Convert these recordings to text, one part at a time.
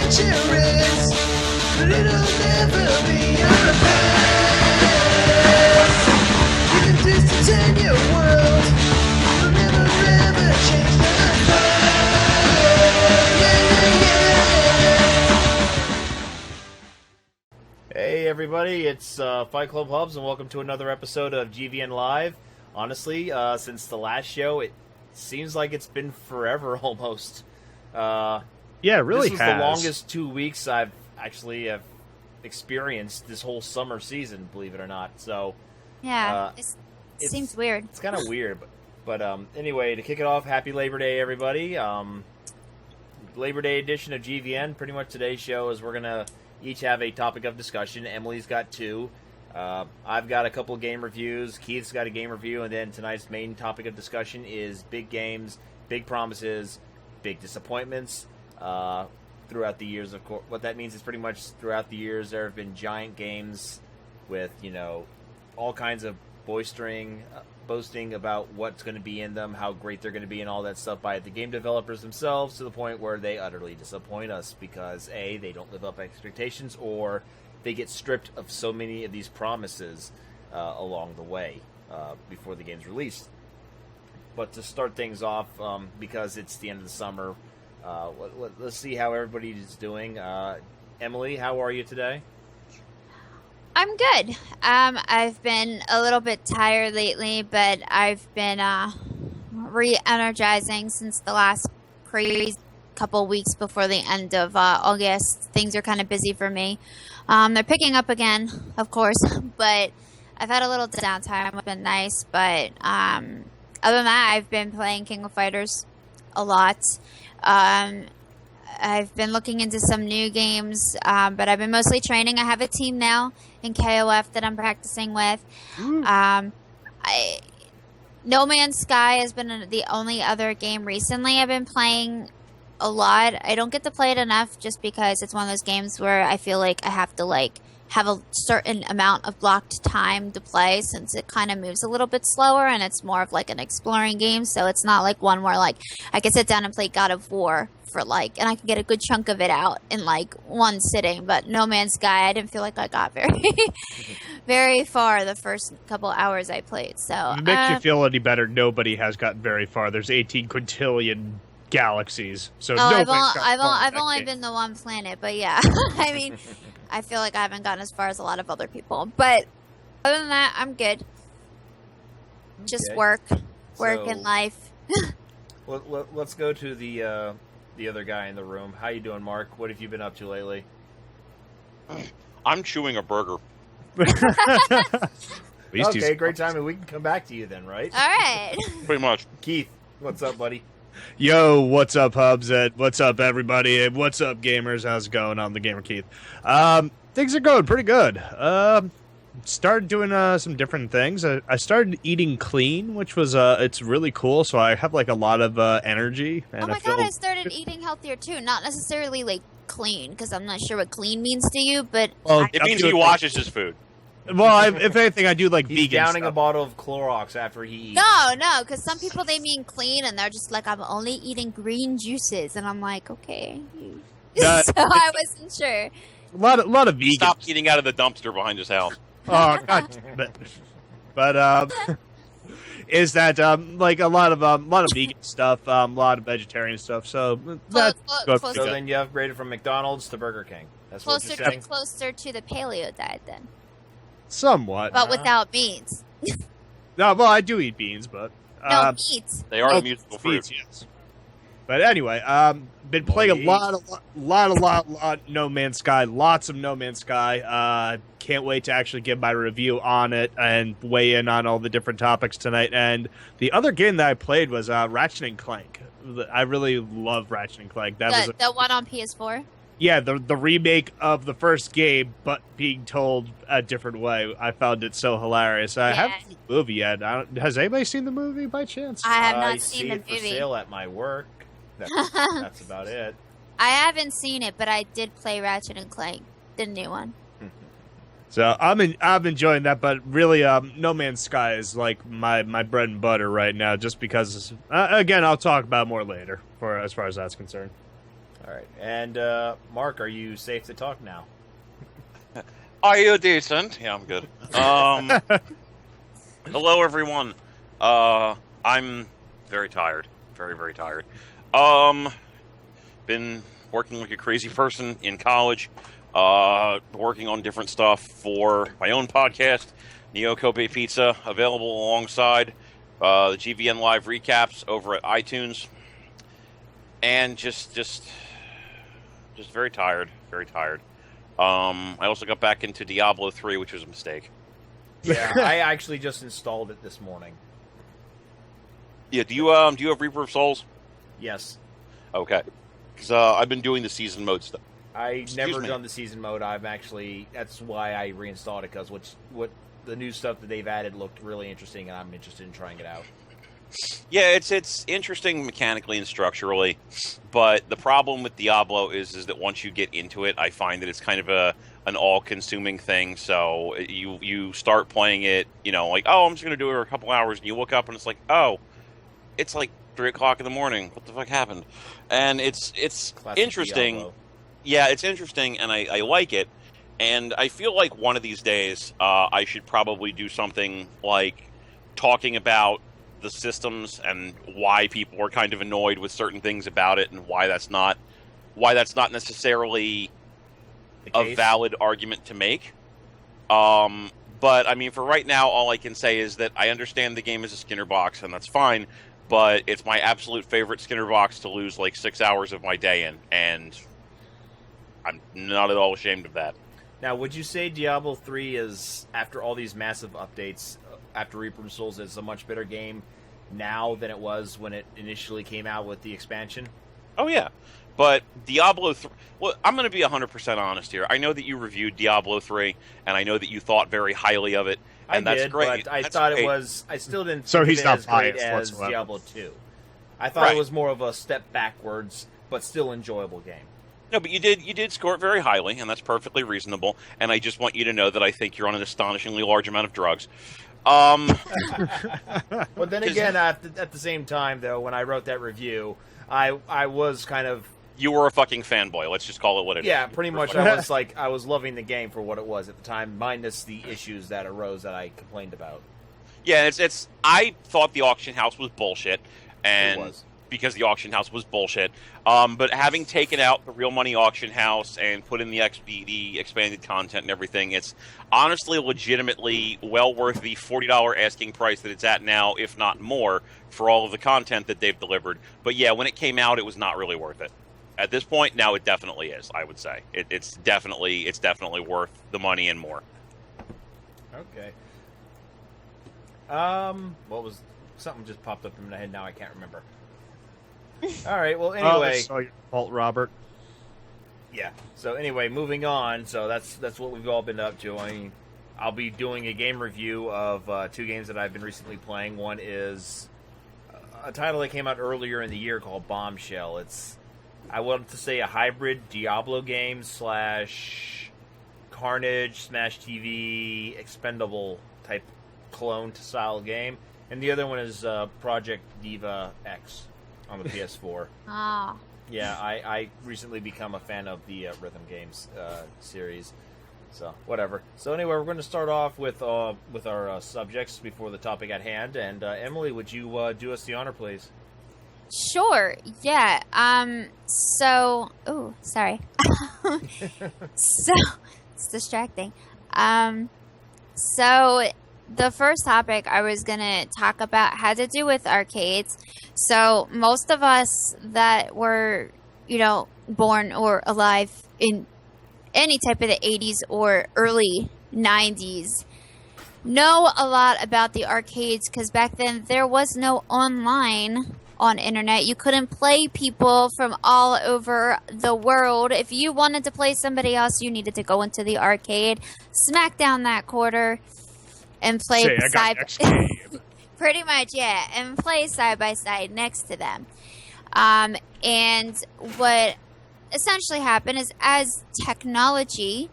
future is, but it'll never be our past. You can distance in your world, it'll never ever change the past. Yeah. Hey everybody, it's Fight Club Hubs, and welcome to another episode of GVN Live. Honestly, since the last show, it seems like it's been forever almost. Yeah, it really This was has. the longest 2 weeks I've actually have experienced this whole summer season, believe it or not. So Yeah, it seems weird. It's kind of weird, but anyway, to kick it off, happy Labor Day, everybody. Labor Day edition of GVN. Pretty much today's show is we're gonna each have a topic of discussion. Emily's got two. I've got a couple game reviews. Keith's got a game review, and then tonight's main topic of discussion is big games, big promises, big disappointments. Throughout the years, of course, what that means is pretty much throughout the years there have been giant games with all kinds of boasting about what's going to be in them, how great they're going to be, and all that stuff by the game developers themselves, to the point where they utterly disappoint us because A, they don't live up to expectations, or they get stripped of so many of these promises along the way before the game's released. But to start things off, because it's the end of the summer, let's see how everybody is doing. Emily, how are you today? I'm good. I've been a little bit tired lately, but I've been re-energizing since the last crazy couple weeks before the end of August. Things are kind of busy for me. They're picking up again, of course, but I've had a little downtime. It's been nice, but other than that, I've been playing King of Fighters a lot. I've been looking into some new games, but I've been mostly training. I have a team now in KOF that I'm practicing with. No Man's Sky has been the only other game recently I've been playing a lot. I don't get to play it enough just because it's one of those games where I feel like I have to have a certain amount of blocked time to play, since it kind of moves a little bit slower and it's more of an exploring game. So it's not like one where I can sit down and play God of War for and I can get a good chunk of it out in one sitting. But No Man's Sky, I didn't feel like I got very far the first couple hours I played. So If it makes you feel any better, nobody has gotten very far. There's 18 quintillion galaxies. So I've only been to one planet, but yeah. I mean, I feel like I haven't gotten as far as a lot of other people. But other than that, I'm good. Just work and life. Let's go to the other guy in the room. How you doing, Mark? What have you been up to lately? I'm chewing a burger. Okay, great timing. We can come back to you then, right? All right. Pretty much. Keith, what's up, buddy? Yo, what's up, Hubs? What's up, everybody? What's up, gamers? How's it going? I'm the Gamer Keith. Things are going pretty good. Started doing some different things. I started eating clean, which was it's really cool. So I have a lot of energy. And Oh my god, I started eating healthier too. Not necessarily clean, because I'm not sure what clean means to you, but It means he washes his food. Well, if anything, I do He's vegan downing stuff. a bottle of Clorox after he eats. No, because some people, they mean clean, and they're just I'm only eating green juices, and I'm like, okay. So I wasn't sure. A lot of vegan. Stop eating out of the dumpster behind his house. Oh, God. But is that a lot of vegan stuff, a lot of vegetarian stuff. So that's Closer, So then you upgraded from McDonald's to Burger King. That's what you're saying? closer to the paleo diet then, somewhat. but without beans. No, well, I do eat beans, but No meats. They are musical fruit. beans, yes. But anyway, been playing a lot No Man's Sky, lots of No Man's Sky. Can't wait to actually give my review on it and weigh in on all the different topics tonight. And the other game that I played was Ratchet and Clank. I really love Ratchet and Clank. The one on PS4. Yeah, the remake of the first game, but being told a different way. I found it so hilarious. I haven't seen the movie yet. Has anybody seen the movie by chance? I have I not see seen the it for movie. sale at my work. That's about it. I haven't seen it, but I did play Ratchet and Clank, the new one. So I'm enjoying that, but really, No Man's Sky is my bread and butter right now, just because. Again, I'll talk about it more later, as far as that's concerned. All right. And Mark, are you safe to talk now? Are you decent? Yeah, I'm good. Hello, everyone. I'm very tired. Very, very tired. Been working like a crazy person in college. Working on different stuff for my own podcast, Neo Kobe Pizza, available alongside the GVN live recaps over at iTunes. And just very tired. Very tired. I also got back into Diablo 3, which was a mistake. Yeah, I actually just installed it this morning. Yeah, do you have Reaper of Souls? Yes. Okay. Because I've been doing the season mode stuff. I've never done the season mode. That's why I reinstalled it, because what the new stuff that they've added looked really interesting, and I'm interested in trying it out. Yeah, it's interesting mechanically and structurally, but the problem with Diablo is that once you get into it, I find that it's kind of an all-consuming thing. So you start playing it, like, oh, I'm just gonna do it for a couple hours, and you look up and it's like, oh, it's like 3 o'clock in the morning. What the fuck happened? And it's Classic interesting. Diablo. Yeah, it's interesting, and I like it. And I feel like one of these days I should probably do something like talking about the systems and why people are kind of annoyed with certain things about it, and why that's not necessarily a valid argument to make. But I mean, for right now, all I can say is that I understand the game is a Skinner box, and that's fine. But it's my absolute favorite Skinner box to lose like 6 hours of my day in, and I'm not at all ashamed of that. Now, would you say Diablo 3 is, after all these massive updates, after Reaper of Souls, is a much better game now than it was when it initially came out with the expansion? Oh, yeah. But Diablo 3... Well, I'm going to be 100% honest here. I know that you reviewed Diablo 3, and I know that you thought very highly of it, and that's great. But I That's thought great. it was... I still didn't So think he's of it not as great biased as whatsoever. Diablo 2. I thought Right. it was more of a step backwards, but still enjoyable game. No, but you did score it very highly, and that's perfectly reasonable, and I just want you to know that I think you're on an astonishingly large amount of drugs. But then 'Cause- again, at the same time, though, when I wrote that review, I was kind of... You were a fucking fanboy. Let's just call it what it is. Yeah, pretty much. I was loving the game for what it was at the time, minus the issues that arose that I complained about. Yeah, it's. I thought the auction house was bullshit, and It was. because the auction house was bullshit. But having taken out the real money auction house and put in the expanded content and everything, it's honestly, legitimately well worth the $40 asking price that it's at now, if not more, for all of the content that they've delivered. But yeah, when it came out, it was not really worth it. At this point, now it definitely is. I would say it's definitely worth the money and more. Okay. What was... Something just popped up in my head now, I can't remember. All right, well, anyway... that's all your fault, Robert. Yeah. So anyway, moving on. So that's what we've all been up to. I mean, I'll be doing a game review of 2 games that I've been recently playing. One is a title that came out earlier in the year called Bombshell. It's, I want to say, a hybrid Diablo game / Carnage, Smash TV, Expendable type clone style game. And the other one is Project Diva X on the PS4. Ah. Yeah, I recently become a fan of the Rhythm Games series. So, whatever. So anyway, we're going to start off with our subjects before the topic at hand. And Emily, would you do us the honor, please? Sure. Yeah. So, oh, sorry. So, it's distracting. So the first topic I was going to talk about had to do with arcades. So most of us that were, born or alive in any type of the 80s or early 90s know a lot about the arcades, because back then there was no online on internet. You couldn't play people from all over the world. If you wanted to play somebody else, you needed to go into the arcade, smack down that quarter, and play Say, I got next game. pretty much, yeah, and play side by side next to them. And what essentially happened is, as technology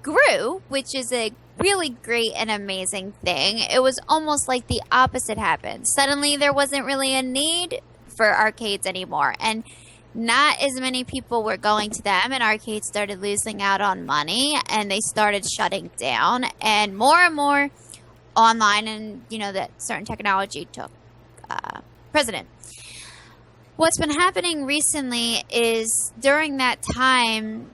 grew, which is a really great and amazing thing, it was almost like the opposite happened. Suddenly there wasn't really a need for arcades anymore, and not as many people were going to them, and arcades started losing out on money, and they started shutting down, and more online, and that certain technology took precedent. What's been happening recently is during that time,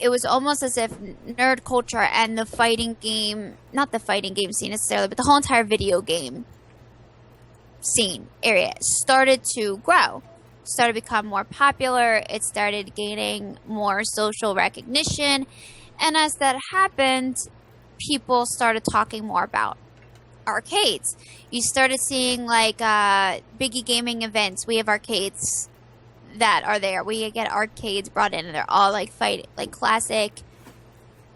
it was almost as if nerd culture and the fighting game, not the fighting game scene necessarily, but the whole entire video game scene area started to grow, started to become more popular. It started gaining more social recognition. And as that happened, people started talking more about arcades. You started seeing like Biggie Gaming events. We have arcades that are there. We get arcades brought in, and they're all like classic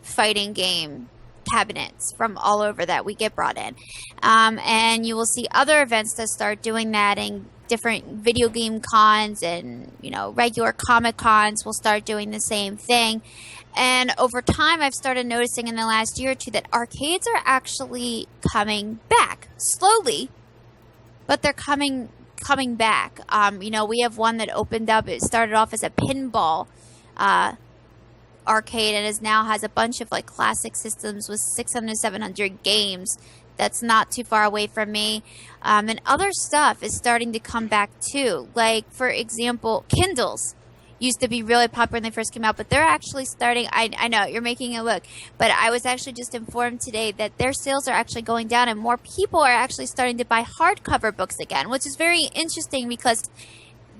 fighting game cabinets from all over that we get brought in. And you will see other events that start doing that, and different video game cons and regular comic cons will start doing the same thing. And over time, I've started noticing in the last year or two that arcades are actually coming back slowly, but they're coming back. We have one that opened up. It started off as a pinball arcade, and now has a bunch of like classic systems with 600, 700 games. That's not too far away from me. And other stuff is starting to come back too. Like, for example, Kindles used to be really popular when they first came out, but they're actually starting. I know you're making it look, but I was actually just informed today that their sales are actually going down, and more people are actually starting to buy hardcover books again, which is very interesting, because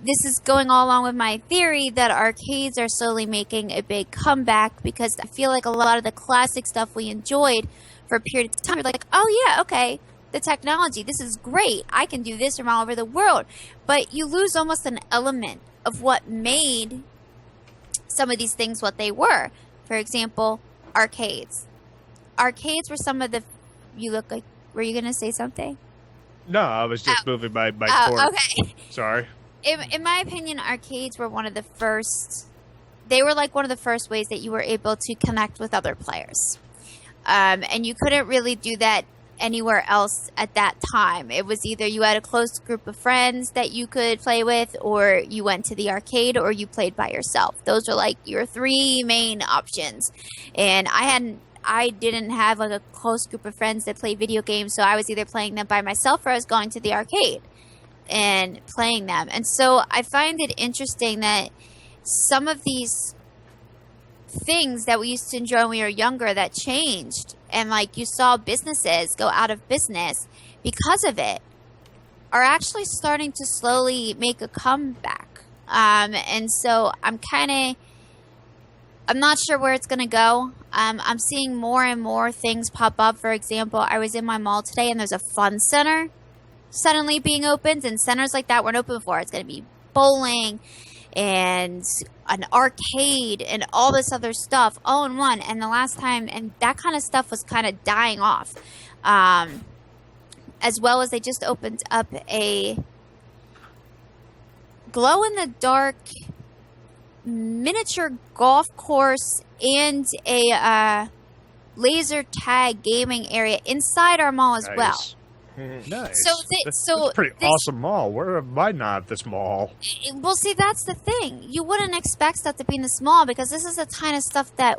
this is going all along with my theory that arcades are slowly making a big comeback, because I feel like a lot of the classic stuff we enjoyed for a period of time, you're like, oh yeah, okay, the technology, this is great, I can do this from all over the world, but you lose almost an element of what made some of these things what they were. For example, arcades. Arcades were some of the... You look like... Were you going to say something? No, I was just moving my cord. Okay. Sorry. In my opinion, arcades were one of the first... They were like one of the first ways that you were able to connect with other players. And you couldn't really do that anywhere else at that time. It was either you had a close group of friends that you could play with, or you went to the arcade, or you played by yourself. Those are like your three main options. And I didn't have like a close group of friends that played video games, so I was either playing them by myself, or I was going to the arcade and playing them. And so I find it interesting that some of these things that we used to enjoy when we were younger that changed, and like you saw businesses go out of business because of it, are actually starting to slowly make a comeback. And so I'm not sure where it's going to go. I'm seeing more and more things pop up. For example, I was in my mall today, and there's a fun center suddenly being opened, and centers like that weren't open before. It's going to be bowling and an arcade and all this other stuff all in one. And the last time, and that kind of stuff was kind of dying off. As well as they just opened up a glow-in-the-dark miniature golf course and a laser tag gaming area inside our mall as well. Nice. So that's a pretty awesome mall. Where am I not at this mall? Well, see, that's the thing. You wouldn't expect stuff to be in this mall, because this is the kind of stuff that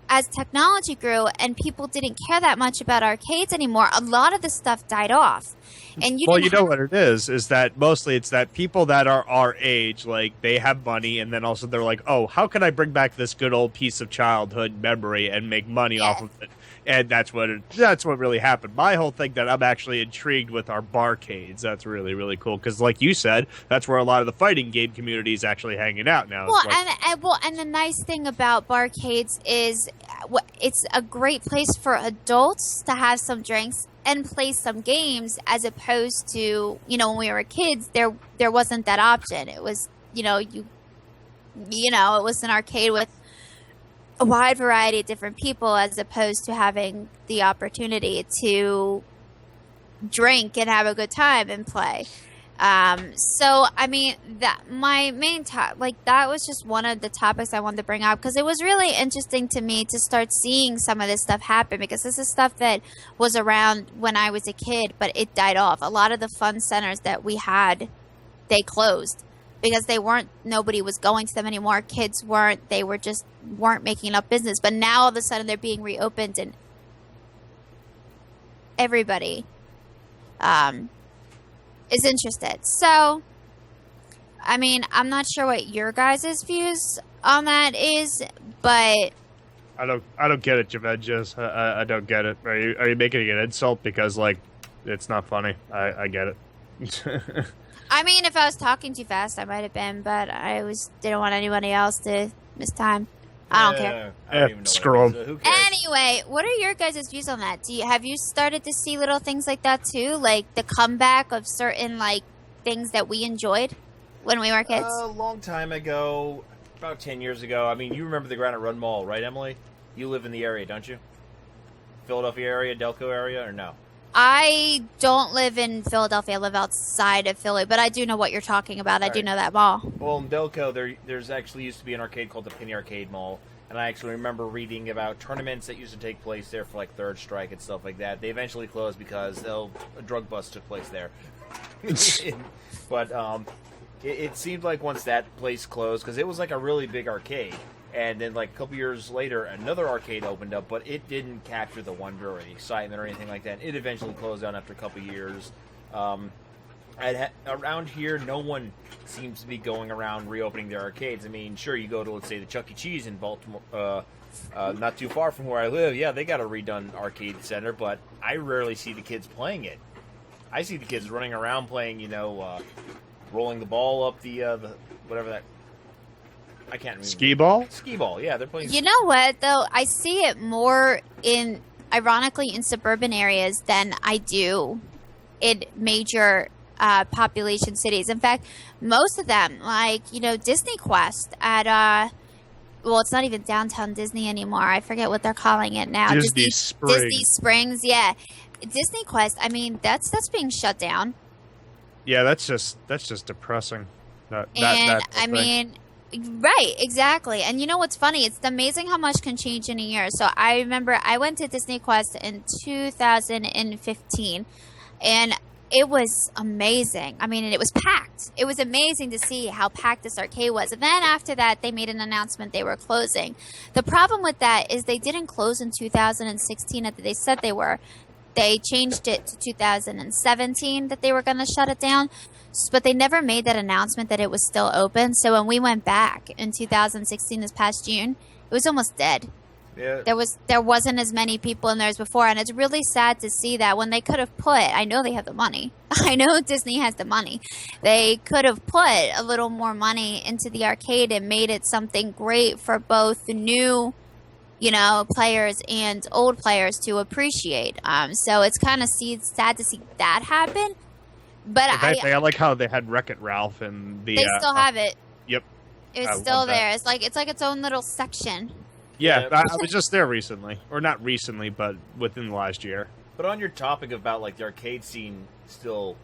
as technology grew and people didn't care that much about arcades anymore, a lot of the stuff died off. And you know what it is that mostly it's that people that are our age, like, they have money, and then also they're like, oh, how can I bring back this good old piece of childhood memory and make money off of it? And that's what really happened. My whole thing that I'm actually intrigued with are barcades. That's really, really cool, because like you said, that's where a lot of the fighting game community is actually hanging out now. Well, and the nice thing about barcades is it's a great place for adults to have some drinks and play some games, as opposed to, when we were kids, there wasn't that option. It was, it was an arcade with a wide variety of different people, as opposed to having the opportunity to drink and have a good time and play. So, I mean, that my main that was just one of the topics I wanted to bring up, because it was really interesting to me to start seeing some of this stuff happen, because this is stuff that was around when I was a kid, but it died off. A lot of the fun centers that we had they closed because nobody was going to them anymore. Kids weren't, they were just weren't making enough business. But now all of a sudden they're being reopened and everybody is interested. So, I mean, I'm not sure what your guys' views on that is, but I don't get it, Javenges. I don't get it. Are you making it an insult because like it's not funny? I get it. I mean, if I was talking too fast, I might have been, but didn't want anybody else to miss time. I don't care. I don't even know screw what it is, so who cares? Anyway, what are your guys' views on that? Have you started to see little things like that too, like the comeback of certain like things that we enjoyed when we were kids? A long time ago, about 10 years ago. I mean, you remember the Granite Run Mall, right, Emily? You live in the area, don't you? Philadelphia area, Delco area, or no? I don't live in Philadelphia. I live outside of Philly, but I do know what you're talking about. I do know that mall. Well, in Delco, there's actually used to be an arcade called the Penny Arcade Mall, and I actually remember reading about tournaments that used to take place there for like Third Strike and stuff like that. They eventually closed because a drug bust took place there. But it seemed like once that place closed, because it was like a really big arcade, and then like a couple years later, another arcade opened up, but it didn't capture the wonder or the excitement or anything like that. It eventually closed down after a couple years. Around here, no one seems to be going around reopening their arcades. I mean, sure, you go to, let's say, the Chuck E. Cheese in Baltimore, not too far from where I live. Yeah, they got a redone arcade center, but I rarely see the kids playing it. I see the kids running around playing, rolling the ball up the whatever that. I can't remember. Skee ball? Skee ball, yeah, they're playing. You know what, though? I see it more ironically, in suburban areas than I do in major population cities. In fact, most of them, like, Disney Quest at, well, it's not even downtown Disney anymore. I forget what they're calling it now. Disney Springs. Disney Springs, yeah. Disney Quest, I mean, that's being shut down. Yeah, that's just depressing. That I mean, right, exactly. And you know what's funny? It's amazing how much can change in a year. So I remember I went to Disney Quest in 2015, and it was amazing. I mean, and it was packed. It was amazing to see how packed this arcade was. And then after that, they made an announcement they were closing. The problem with that is they didn't close in 2016 as they said they were. They changed it to 2017 that they were going to shut it down, but they never made that announcement that it was still open. So when we went back in 2016, this past June, it was almost dead. Yeah. There wasn't as many people in there as before, and it's really sad to see that when they could have put, I know they have the money. I know Disney has the money. They could have put a little more money into the arcade and made it something great for both the new players and old players to appreciate. So it's kind of sad to see that happen. But I like how they had Wreck-It Ralph and they still have it. Yep, it's still there. It's like its own little section. Yeah, I was just there recently, or not recently, but within the last year. But on your topic about like the arcade scene still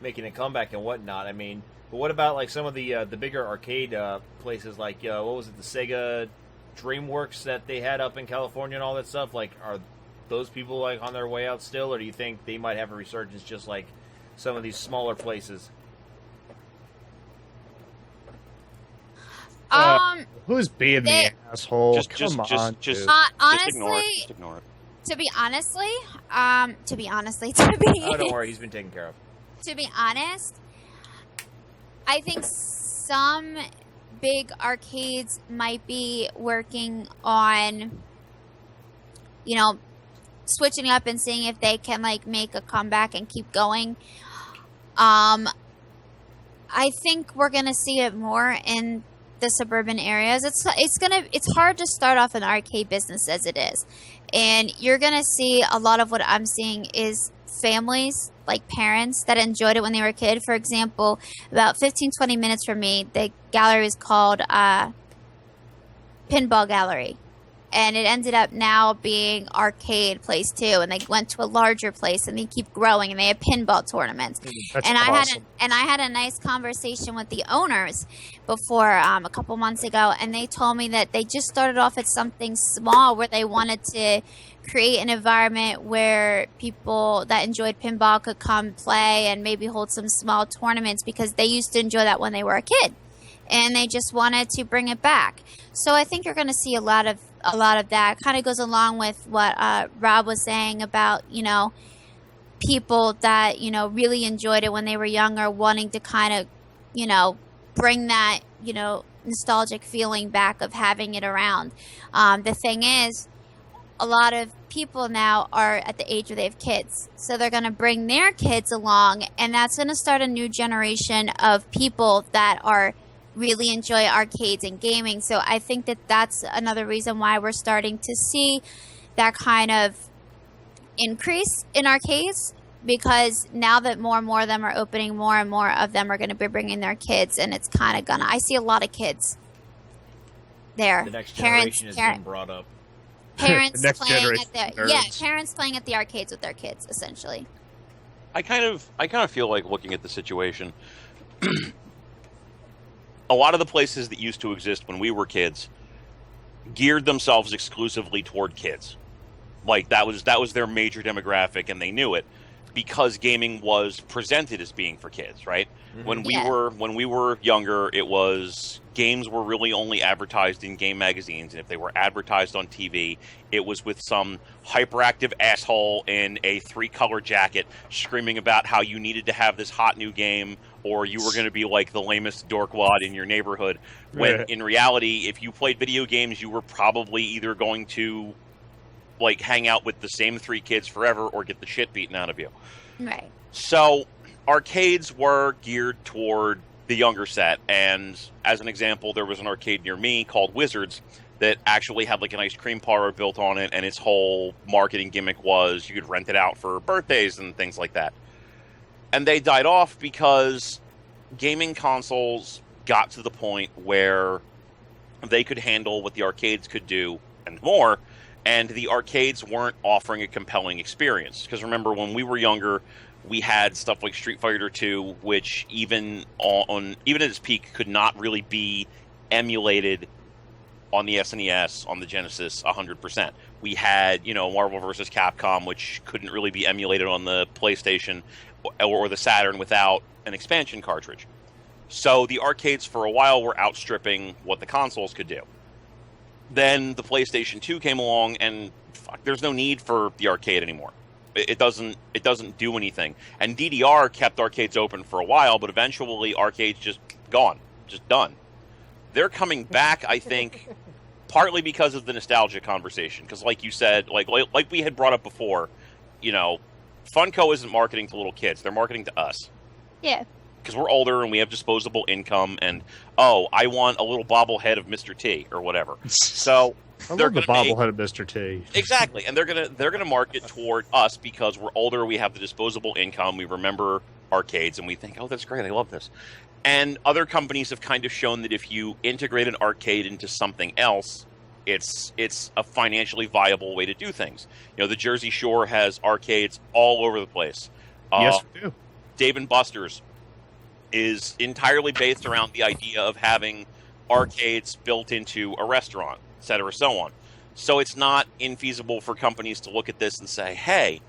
making a comeback and whatnot, I mean, but what about like some of the bigger arcade places like what was it, the Sega DreamWorks that they had up in California and all that stuff? Like, are those people like on their way out still, or do you think they might have a resurgence just like some of these smaller places? Who's being the asshole? Come on, just honestly, ignore it. Just ignore it. To be Oh, don't worry, he's been taken care of. To be honest, I think some big arcades might be working on, switching up and seeing if they can like make a comeback and keep going. I think we're gonna see it more in the suburban areas. It's hard to start off an arcade business as it is, and you're gonna see a lot of what I'm seeing is families, like parents that enjoyed it when they were a kid. For example, about 15-20 minutes from me, the gallery is called Pinball Gallery, and it ended up now being arcade place too, and they went to a larger place and they keep growing, and they have pinball tournaments. That's and awesome. I had a nice conversation with the owners before a couple months ago, and they told me that they just started off at something small where they wanted to create an environment where people that enjoyed pinball could come play and maybe hold some small tournaments because they used to enjoy that when they were a kid, and they just wanted to bring it back. So I think you're going to see a lot of that. Kind of goes along with what Rob was saying about, you know, people that, you know, really enjoyed it when they were younger, wanting to kind of, you know, bring that, you know, nostalgic feeling back of having it around. The thing is, a lot of people now are at the age where they have kids, so they're going to bring their kids along, and that's going to start a new generation of people that are really enjoy arcades and gaming. So I think that that's another reason why we're starting to see that kind of increase in arcades, because now that more and more of them are opening, more and more of them are going to be bringing their kids, and it's kind of gonna, I see a lot of kids there. The next generation is being brought up. Parents Next playing generation at the, nerds. yeah, parents playing at the arcades with their kids, essentially. I kind of feel like, looking at the situation, a lot of the places that used to exist when we were kids geared themselves exclusively toward kids. Like that was their major demographic, and they knew it because gaming was presented as being for kids, right? Mm-hmm. When we were younger, it was games were really only advertised in game magazines, and if they were advertised on TV, it was with some hyperactive asshole in a 3-color jacket screaming about how you needed to have this hot new game, or you were going to be like the lamest dorkwad in your neighborhood. When in reality, if you played video games, you were probably either going to like hang out with the same 3 kids forever or get the shit beaten out of you. Right. So arcades were geared toward the younger set, and as an example, there was an arcade near me called Wizards that actually had like an ice cream parlor built on it, and its whole marketing gimmick was you could rent it out for birthdays and things like that. And they died off because gaming consoles got to the point where they could handle what the arcades could do and more, and the arcades weren't offering a compelling experience. Because remember, when we were younger, we had stuff like Street Fighter 2, which even at its peak could not really be emulated on the SNES, on the Genesis, 100%. We had, you know, Marvel vs. Capcom, which couldn't really be emulated on the PlayStation or the Saturn without an expansion cartridge. So the arcades for a while were outstripping what the consoles could do. Then the PlayStation 2 came along, and there's no need for the arcade anymore. It doesn't do anything. And DDR kept arcades open for a while, but eventually arcades just gone, just done. They're coming back, I think, partly because of the nostalgia conversation. Because, like you said, like we had brought up before, you know, Funko isn't marketing to little kids; they're marketing to us. Yeah. Because we're older and we have disposable income, and I want a little bobblehead of Mr. T or whatever. So I they're love the gonna bobblehead of Mr. T. Exactly, and they're gonna market toward us because we're older, we have the disposable income, we remember arcades, and we think, oh, that's great, I love this. And other companies have kind of shown that if you integrate an arcade into something else, it's a financially viable way to do things. You know, the Jersey Shore has arcades all over the place. Yes, we do. Dave & Buster's is entirely based around the idea of having arcades built into a restaurant, et cetera, so on. So it's not infeasible for companies to look at this and say, hey,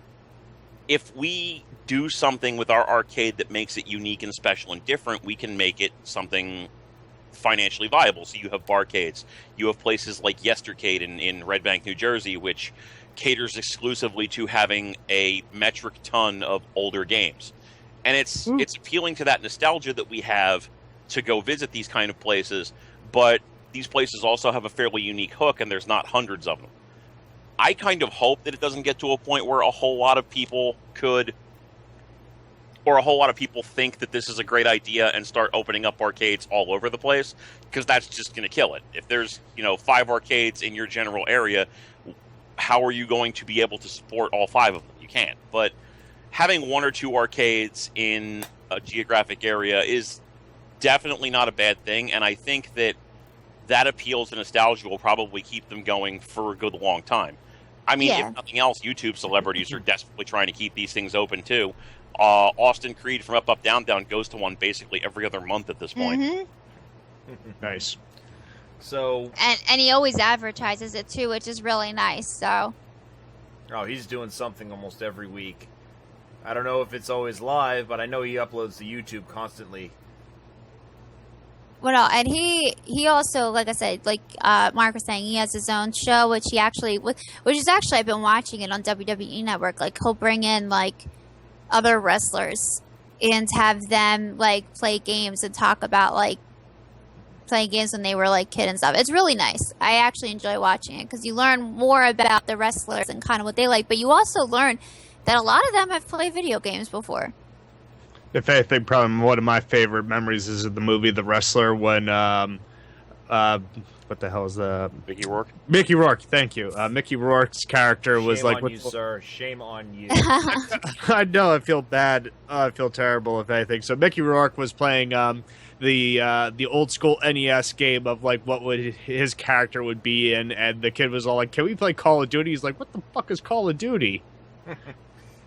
if we do something with our arcade that makes it unique and special and different, we can make it something financially viable. So you have barcades. You have places like Yestercade in Red Bank, New Jersey, which caters exclusively to having a metric ton of older games. And it's appealing to that nostalgia that we have to go visit these kind of places, but these places also have a fairly unique hook, and there's not hundreds of them. I kind of hope that it doesn't get to a point where a whole lot of people think that this is a great idea and start opening up arcades all over the place, because that's just going to kill it. If there's, 5 arcades in your general area, how are you going to be able to support all 5 of them? You can't. But having 1 or 2 arcades in a geographic area is definitely not a bad thing, and I think that appeal to nostalgia will probably keep them going for a good long time. I mean, if nothing else, YouTube celebrities are desperately trying to keep these things open too. Austin Creed from Up Up Down Down goes to one basically every other month at this point. Mm-hmm. Nice. So and he always advertises it too, which is really nice. So Oh, he's doing something almost every week. I don't know if it's always live, but I know he uploads to YouTube constantly. Well, no, and he also, like I said, like Mark was saying, he has his own show, which is actually I've been watching it on WWE Network. Like he'll bring in like other wrestlers and have them like play games and talk about like playing games when they were like kid and stuff. It's really nice. I actually enjoy watching it because you learn more about the wrestlers and kind of what they like, but you also learn that a lot of them have played video games before. If anything, probably one of my favorite memories is of the movie The Wrestler when, what the hell is the... Mickey Rourke? Mickey Rourke, thank you. Mickey Rourke's character was Shame like... on you, sir. Shame on you. I know, I feel bad. I feel terrible, if anything. So Mickey Rourke was playing the old school NES game of like what would his character would be in, and the kid was all like, "Can we play Call of Duty?" He's like, "What the fuck is Call of Duty?"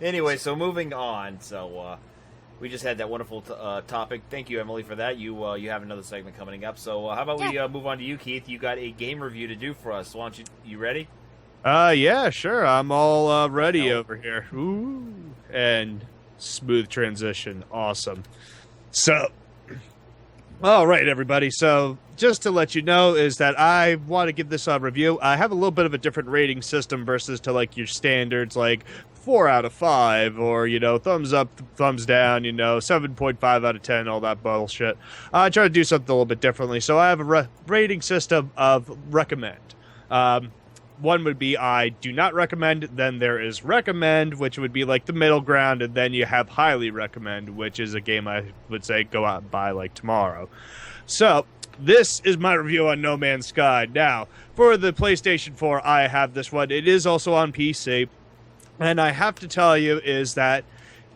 Anyway, so moving on. So we just had that wonderful topic. Thank you, Emily, for that. You have another segment coming up. So how about we move on to you, Keith? You got a game review to do for us. Why don't you ready? Yeah, sure. I'm all ready over here. Ooh, and smooth transition. Awesome. So, all right, everybody. So, just to let you know is that I want to give this a review. I have a little bit of a different rating system versus to like your standards, like 4 out of 5, or, you know, thumbs up, thumbs down, you know, 7.5 out of 10, all that bullshit. I try to do something a little bit differently. So I have a rating system of recommend. One would be I do not recommend, then there is recommend, which would be like the middle ground, and then you have highly recommend, which is a game I would say go out and buy like tomorrow. So, this is my review on No Man's Sky. Now, for the PlayStation 4, I have this one. It is also on PC, and I have to tell you is that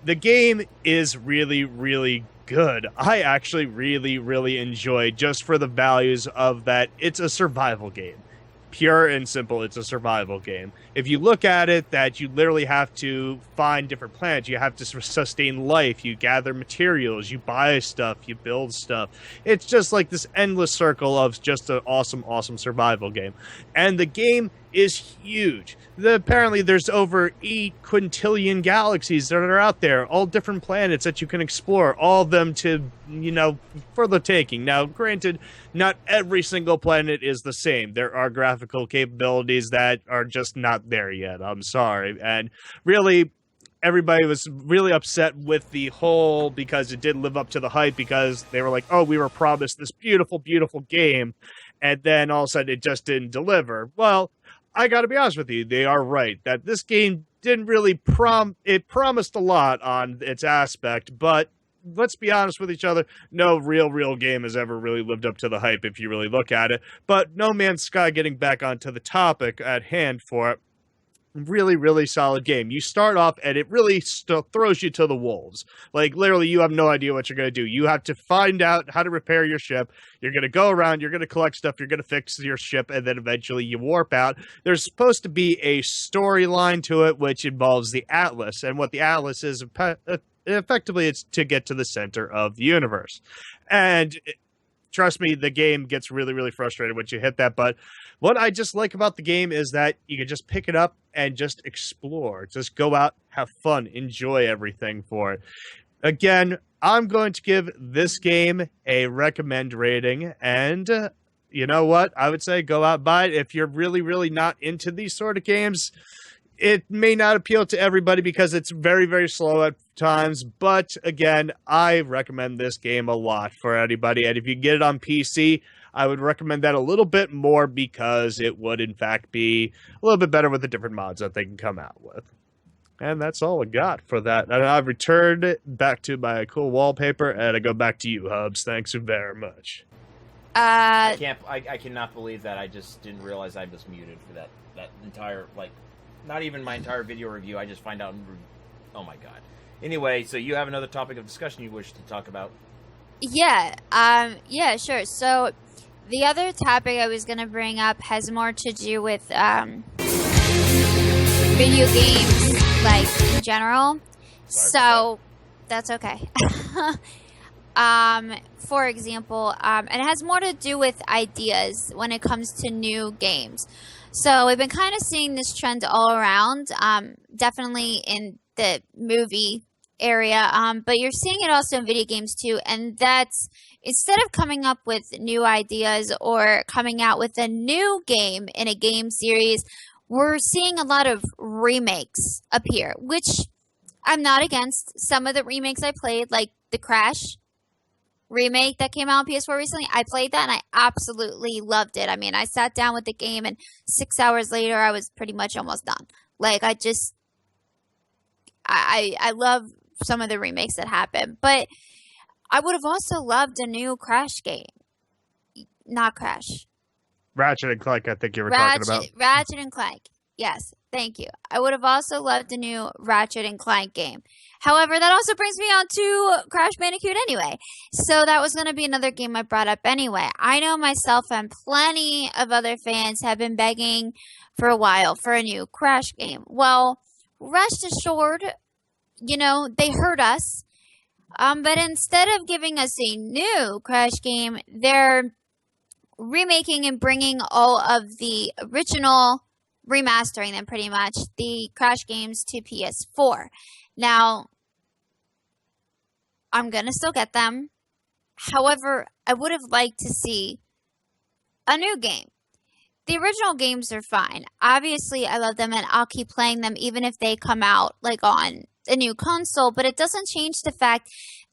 the game is really, really good. I actually really, really enjoy just for the values of that it's a survival game. Pure and simple, it's a survival game. If you look at it, that you literally have to find different planets, you have to sustain life, you gather materials, you buy stuff, you build stuff. It's just like this endless circle of just an awesome, awesome survival game. And the game is huge. Apparently there's over 8 quintillion galaxies that are out there, all different planets that you can explore, all of them to, you know, for the taking. Now, granted, not every single planet is the same. There are graphical capabilities that are just not there yet. I'm sorry. And really, everybody was really upset with the whole, because it didn't live up to the hype, because they were like, oh, we were promised this beautiful, beautiful game, and then all of a sudden it just didn't deliver. Well, I gotta be honest with you, they are right, that this game didn't really it promised a lot on its aspect, but let's be honest with each other, no real game has ever really lived up to the hype if you really look at it. But No Man's Sky, getting back onto the topic at hand for it, really, really solid game. You start off and it really throws you to the wolves. Like, literally, you have no idea what you're going to do. You have to find out how to repair your ship. You're going to go around, you're going to collect stuff, you're going to fix your ship, and then eventually you warp out. There's supposed to be a storyline to it, which involves the Atlas. And what the Atlas is, effectively, it's to get to the center of the universe. And trust me, the game gets really, really frustrated once you hit that. But what I just like about the game is that you can just pick it up and just explore. Just go out, have fun, enjoy everything for it. Again, I'm going to give this game a recommend rating. And you know what? I would say go out, buy it. If you're really, really not into these sort of games, it may not appeal to everybody because it's very, very slow at times. But again, I recommend this game a lot for anybody. And if you get it on PC, I would recommend that a little bit more because it would, in fact, be a little bit better with the different mods that they can come out with. And that's all I got for that. And I've returned it back to my cool wallpaper, and I go back to you, Hubs. Thanks very much. I cannot believe that. I just didn't realize I was muted for that entire, like, not even my entire video review. I just find out. Oh my god. Anyway, so you have another topic of discussion you wish to talk about? Yeah. Sure. So the other topic I was going to bring up has more to do with video games, like, in general. So that's okay. For example, and it has more to do with ideas when it comes to new games. So we've been kind of seeing this trend all around, definitely in the movie area, but you're seeing it also in video games too. And that's, instead of coming up with new ideas or coming out with a new game in a game series, we're seeing a lot of remakes appear, which I'm not against. Some of the remakes I played, like the Crash remake that came out on PS4 recently, I played that and I absolutely loved it. I mean, I sat down with the game and 6 hours later I was pretty much almost done. Like, I love some of the remakes that happen, but I would have also loved a new Crash game. Not Crash. Ratchet and Clank, I think you were talking about. Ratchet and Clank. Yes, thank you. I would have also loved a new Ratchet and Clank game. However, that also brings me on to Crash Bandicoot anyway. So that was going to be another game I brought up anyway. I know myself and plenty of other fans have been begging for a while for a new Crash game. Well, rest assured, they heard us. But instead of giving us a new Crash game, they're remaking and bringing all of the original, remastering them pretty much, the Crash games to PS4. Now, I'm going to still get them. However, I would have liked to see a new game. The original games are fine. Obviously, I love them and I'll keep playing them even if they come out like on a new console, but it doesn't change the fact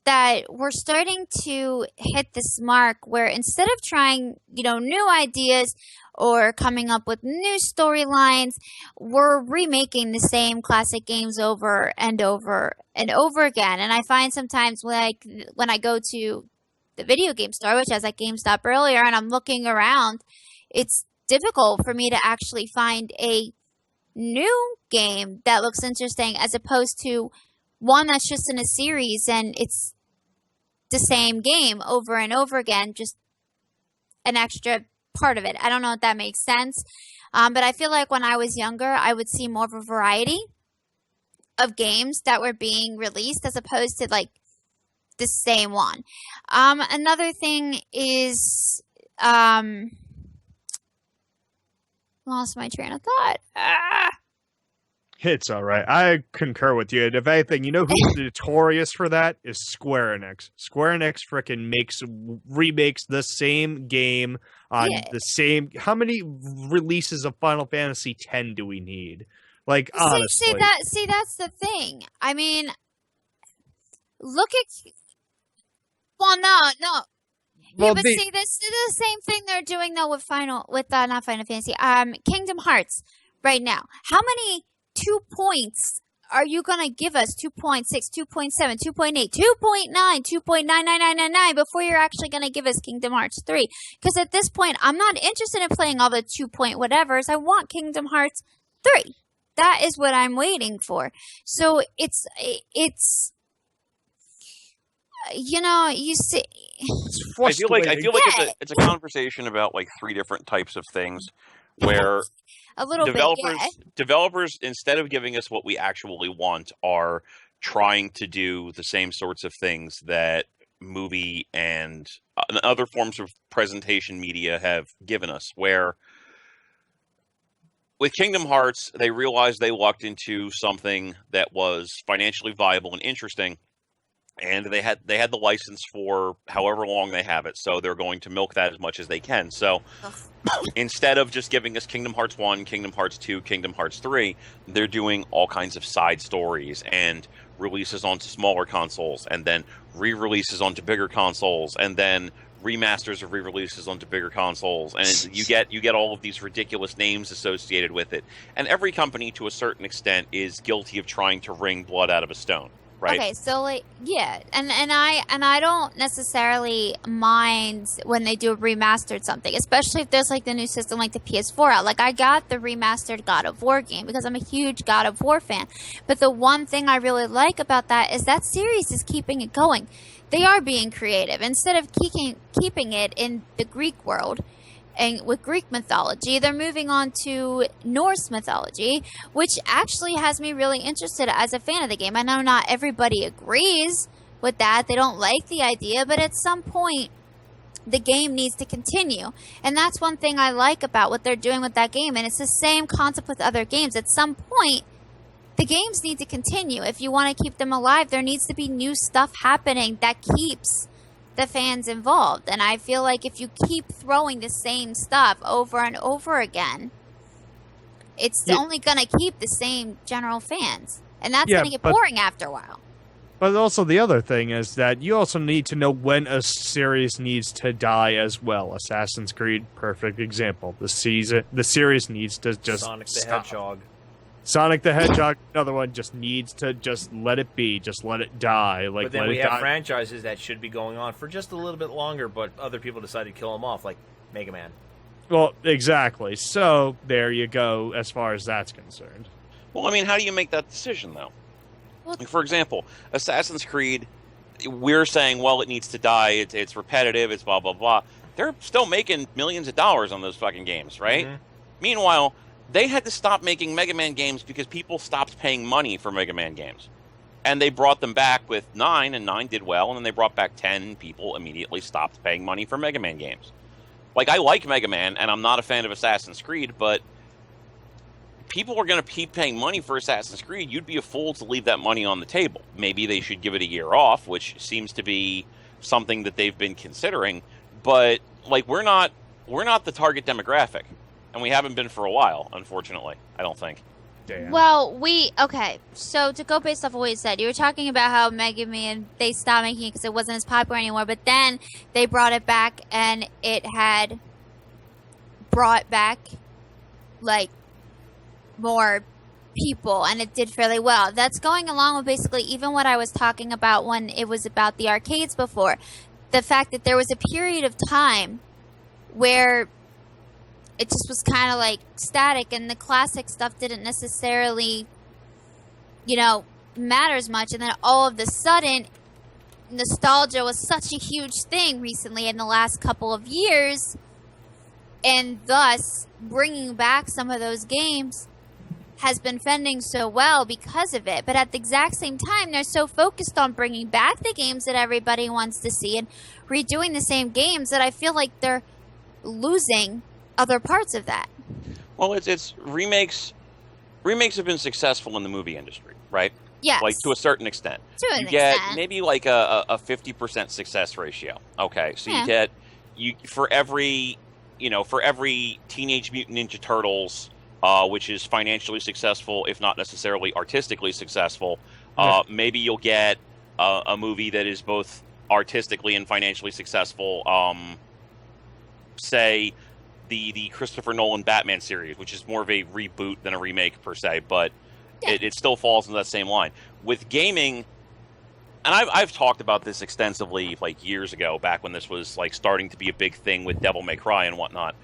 that we're starting to hit this mark where instead of trying, new ideas or coming up with new storylines, we're remaking the same classic games over and over and over again. And I find sometimes when I go to the video game store, which I was at GameStop earlier, and I'm looking around, it's difficult for me to actually find a new game that looks interesting as opposed to one that's just in a series and it's the same game over and over again, just an extra part of it. I don't know if that makes sense, but I feel like when I was younger, I would see more of a variety of games that were being released as opposed to like the same one. Another thing is, lost my train of thought. It's all right. I concur with you. And if anything, who's notorious for that is Square Enix. Square Enix frickin' remakes the same game on the same. How many releases of Final Fantasy X do we need? Like, honestly. See, that's the thing. I mean, look at. Well, no. Well, Yeah, but see, this is the same thing they're doing though with not Final Fantasy, Kingdom Hearts right now. How many 2 points are you gonna give us? 2.6, 2.7, 2.8, 2.9, 2.99999 before you're actually gonna give us Kingdom Hearts 3? Because at this point, I'm not interested in playing all the 2 point whatevers. I want Kingdom Hearts 3. That is what I'm waiting for. So it's. You see. I feel like it's a conversation about like three different types of things, where a little developers, instead of giving us what we actually want, are trying to do the same sorts of things that movie and other forms of presentation media have given us. Where with Kingdom Hearts, they realized they walked into something that was financially viable and interesting. And they had the license for however long they have it, so they're going to milk that as much as they can. So instead of just giving us Kingdom Hearts 1, Kingdom Hearts 2, Kingdom Hearts 3, they're doing all kinds of side stories and releases onto smaller consoles, and then re-releases onto bigger consoles, and then remasters of re-releases onto bigger consoles, and you get all of these ridiculous names associated with it. And every company, to a certain extent, is guilty of trying to wring blood out of a stone. Right. Okay, so and I don't necessarily mind when they do a remastered something, especially if there's like the new system like the PS4 out. Like I got the remastered God of War game because I'm a huge God of War fan. But the one thing I really like about that is that series is keeping it going. They are being creative instead of keeping it in the Greek world. And with Greek mythology, they're moving on to Norse mythology, which actually has me really interested as a fan of the game. I know not everybody agrees with that. They don't like the idea, but at some point, the game needs to continue. And that's one thing I like about what they're doing with that game. And it's the same concept with other games. At some point, the games need to continue. If you want to keep them alive, there needs to be new stuff happening that keeps the fans involved. And I feel like if you keep throwing the same stuff over and over again, it's only going to keep the same general fans. And that's going to get boring after a while. But also the other thing is that you also need to know when a series needs to die as well. Assassin's Creed, perfect example. The series needs to just Sonic the stop. Hedgehog. Sonic the Hedgehog, another one, just needs to just let it be, just let it die. Like, But then let we it have die. franchises that should be going on for just a little bit longer, but other people decide to kill them off, like Mega Man. Well, exactly. So there you go, as far as that's concerned. Well, I mean, how do you make that decision, though? Like, for example, Assassin's Creed, we're saying, well, it needs to die, it's repetitive, it's blah, blah, blah. They're still making millions of dollars on those fucking games, right? Mm-hmm. Meanwhile, they had to stop making Mega Man games because people stopped paying money for Mega Man games. And they brought them back with 9, and 9 did well, and then they brought back 10, and people immediately stopped paying money for Mega Man games. Like, I like Mega Man, and I'm not a fan of Assassin's Creed, but people are going to keep paying money for Assassin's Creed. You'd be a fool to leave that money on the table. Maybe they should give it a year off, which seems to be something that they've been considering. But like, we're not the target demographic, and we haven't been for a while, unfortunately. I don't think. Damn. Well, okay. So to go based off of what you said, you were talking about how Mega Man, they stopped making it because it wasn't as popular anymore, but then they brought it back, and it had brought back, like, more people, and it did fairly well. That's going along with basically even what I was talking about when it was about the arcades before. The fact that there was a period of time where it just was kind of like static, and the classic stuff didn't necessarily, matter as much. And then all of a sudden, nostalgia was such a huge thing recently in the last couple of years, and thus bringing back some of those games has been fending so well because of it. But at the exact same time, they're so focused on bringing back the games that everybody wants to see and redoing the same games that I feel like they're losing other parts of that. Well, it's remakes. Remakes have been successful in the movie industry, right? Yes. Like, to a certain extent. To an you get extent. maybe like a 50% success ratio. Okay, so Yeah. for every Teenage Mutant Ninja Turtles, which is financially successful, if not necessarily artistically successful, maybe you'll get a movie that is both artistically and financially successful. Say the Christopher Nolan Batman series, which is more of a reboot than a remake per se, but it still falls into that same line. With gaming, and I've talked about this extensively like years ago, back when this was like starting to be a big thing with Devil May Cry and whatnot.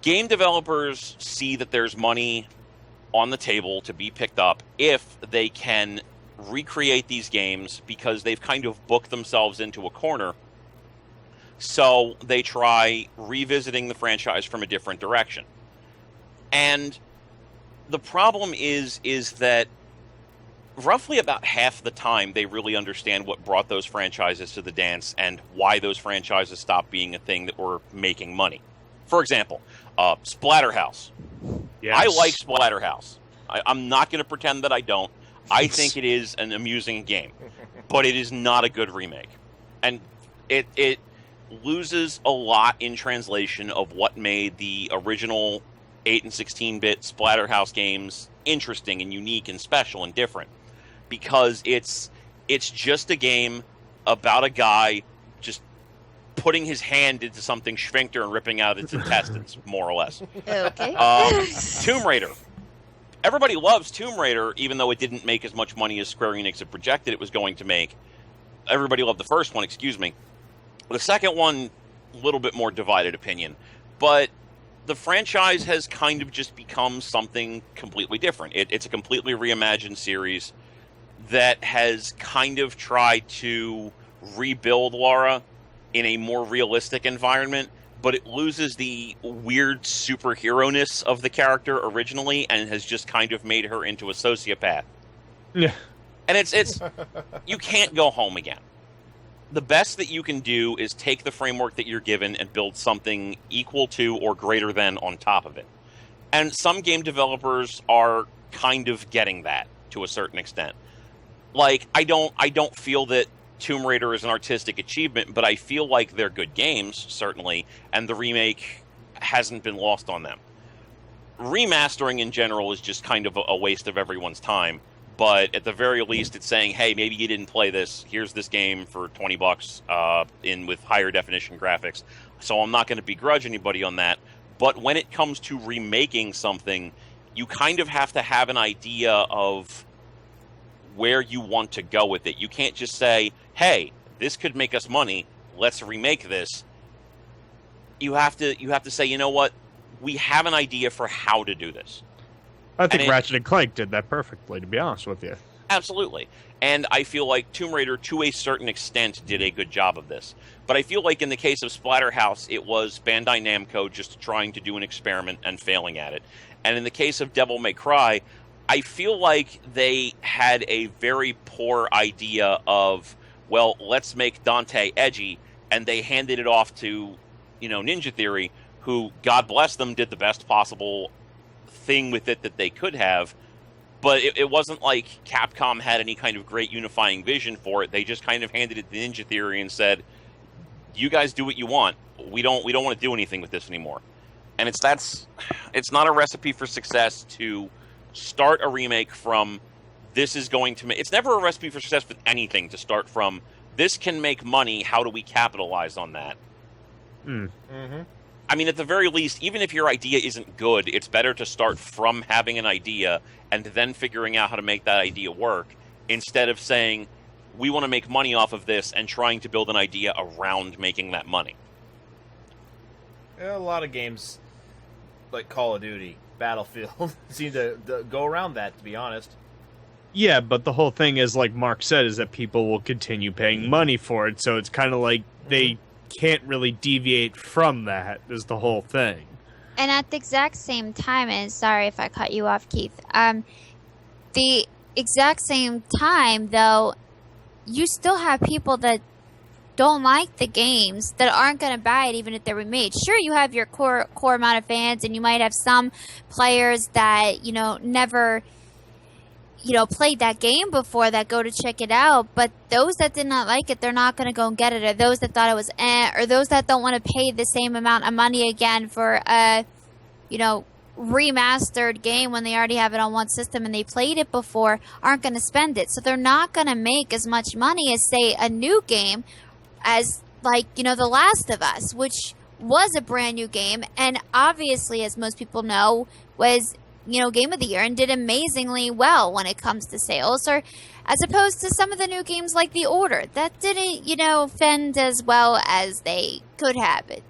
Game developers see that there's money on the table to be picked up if they can recreate these games, because they've kind of booked themselves into a corner. So they try revisiting the franchise from a different direction. And the problem is that roughly about half the time they really understand what brought those franchises to the dance and why those franchises stopped being a thing that were making money. For example, Splatterhouse. Yes. I like Splatterhouse. I'm not going to pretend that I don't. I think it is an amusing game, but it is not a good remake. And it loses a lot in translation of what made the original 8 and 16-bit Splatterhouse games interesting and unique and special and different, because it's just a game about a guy just putting his hand into something sphincter and ripping out its intestines, more or less. Okay. Tomb Raider. Everybody loves Tomb Raider, even though it didn't make as much money as Square Enix had projected it was going to make. Everybody loved the first one, excuse me. The second one, a little bit more divided opinion. But the franchise has kind of just become something completely different. It's a completely reimagined series that has kind of tried to rebuild Lara in a more realistic environment, but it loses the weird superhero-ness of the character originally and has just kind of made her into a sociopath. Yeah. And it's you can't go home again. the best that you can do is take the framework that you're given and build something equal to or greater than on top of it. And some game developers are kind of getting that to a certain extent. Like, I don't feel that Tomb Raider is an artistic achievement, but I feel like they're good games, certainly, and the remake hasn't been lost on them. Remastering in general is just kind of a waste of everyone's time. But at the very least, it's saying, hey, maybe you didn't play this. Here's this game for $20 with higher definition graphics. So I'm not going to begrudge anybody on that. But when it comes to remaking something, you kind of have to have an idea of where you want to go with it. You can't just say, hey, this could make us money. Let's remake this. You have to say, you know what? We have an idea for how to do this. I think Ratchet & Clank did that perfectly, to be honest with you. Absolutely. And I feel like Tomb Raider, to a certain extent, did a good job of this. But I feel like in the case of Splatterhouse, it was Bandai Namco just trying to do an experiment and failing at it. And in the case of Devil May Cry, I feel like they had a very poor idea of, well, let's make Dante edgy, and they handed it off to, Ninja Theory, who, God bless them, did the best possible thing with it that they could have, but it wasn't like Capcom had any kind of great unifying vision for it. They just kind of handed it to Ninja Theory and said, you guys do what you want. We don't want to do anything with this anymore. And it's not a recipe for success to start a remake from this is going to make... It's never a recipe for success with anything to start from this can make money, how do we capitalize on that? Mm-hmm. I mean, at the very least, even if your idea isn't good, it's better to start from having an idea and then figuring out how to make that idea work, instead of saying, we want to make money off of this and trying to build an idea around making that money. A lot of games, like Call of Duty, Battlefield, seem to go around that, to be honest. Yeah, but the whole thing is, like Mark said, is that people will continue paying money for it, so it's kind of like they can't really deviate from that, is the whole thing. And at the exact same time, and sorry if I cut you off, Keith, the exact same time, though, you still have people that don't like the games that aren't going to buy it even if they're remade. Sure, you have your core amount of fans, and you might have some players that, never... played that game before that go to check it out, but those that did not like it, they're not going to go and get it, or those that thought it was or those that don't want to pay the same amount of money again for a, remastered game when they already have it on one system and they played it before, aren't going to spend it. So they're not going to make as much money as, say, a new game as, like, The Last of Us, which was a brand new game, and obviously, as most people know, was Game of the Year and did amazingly well when it comes to sales, or as opposed to some of the new games like The Order that didn't, fend as well as they could have. It,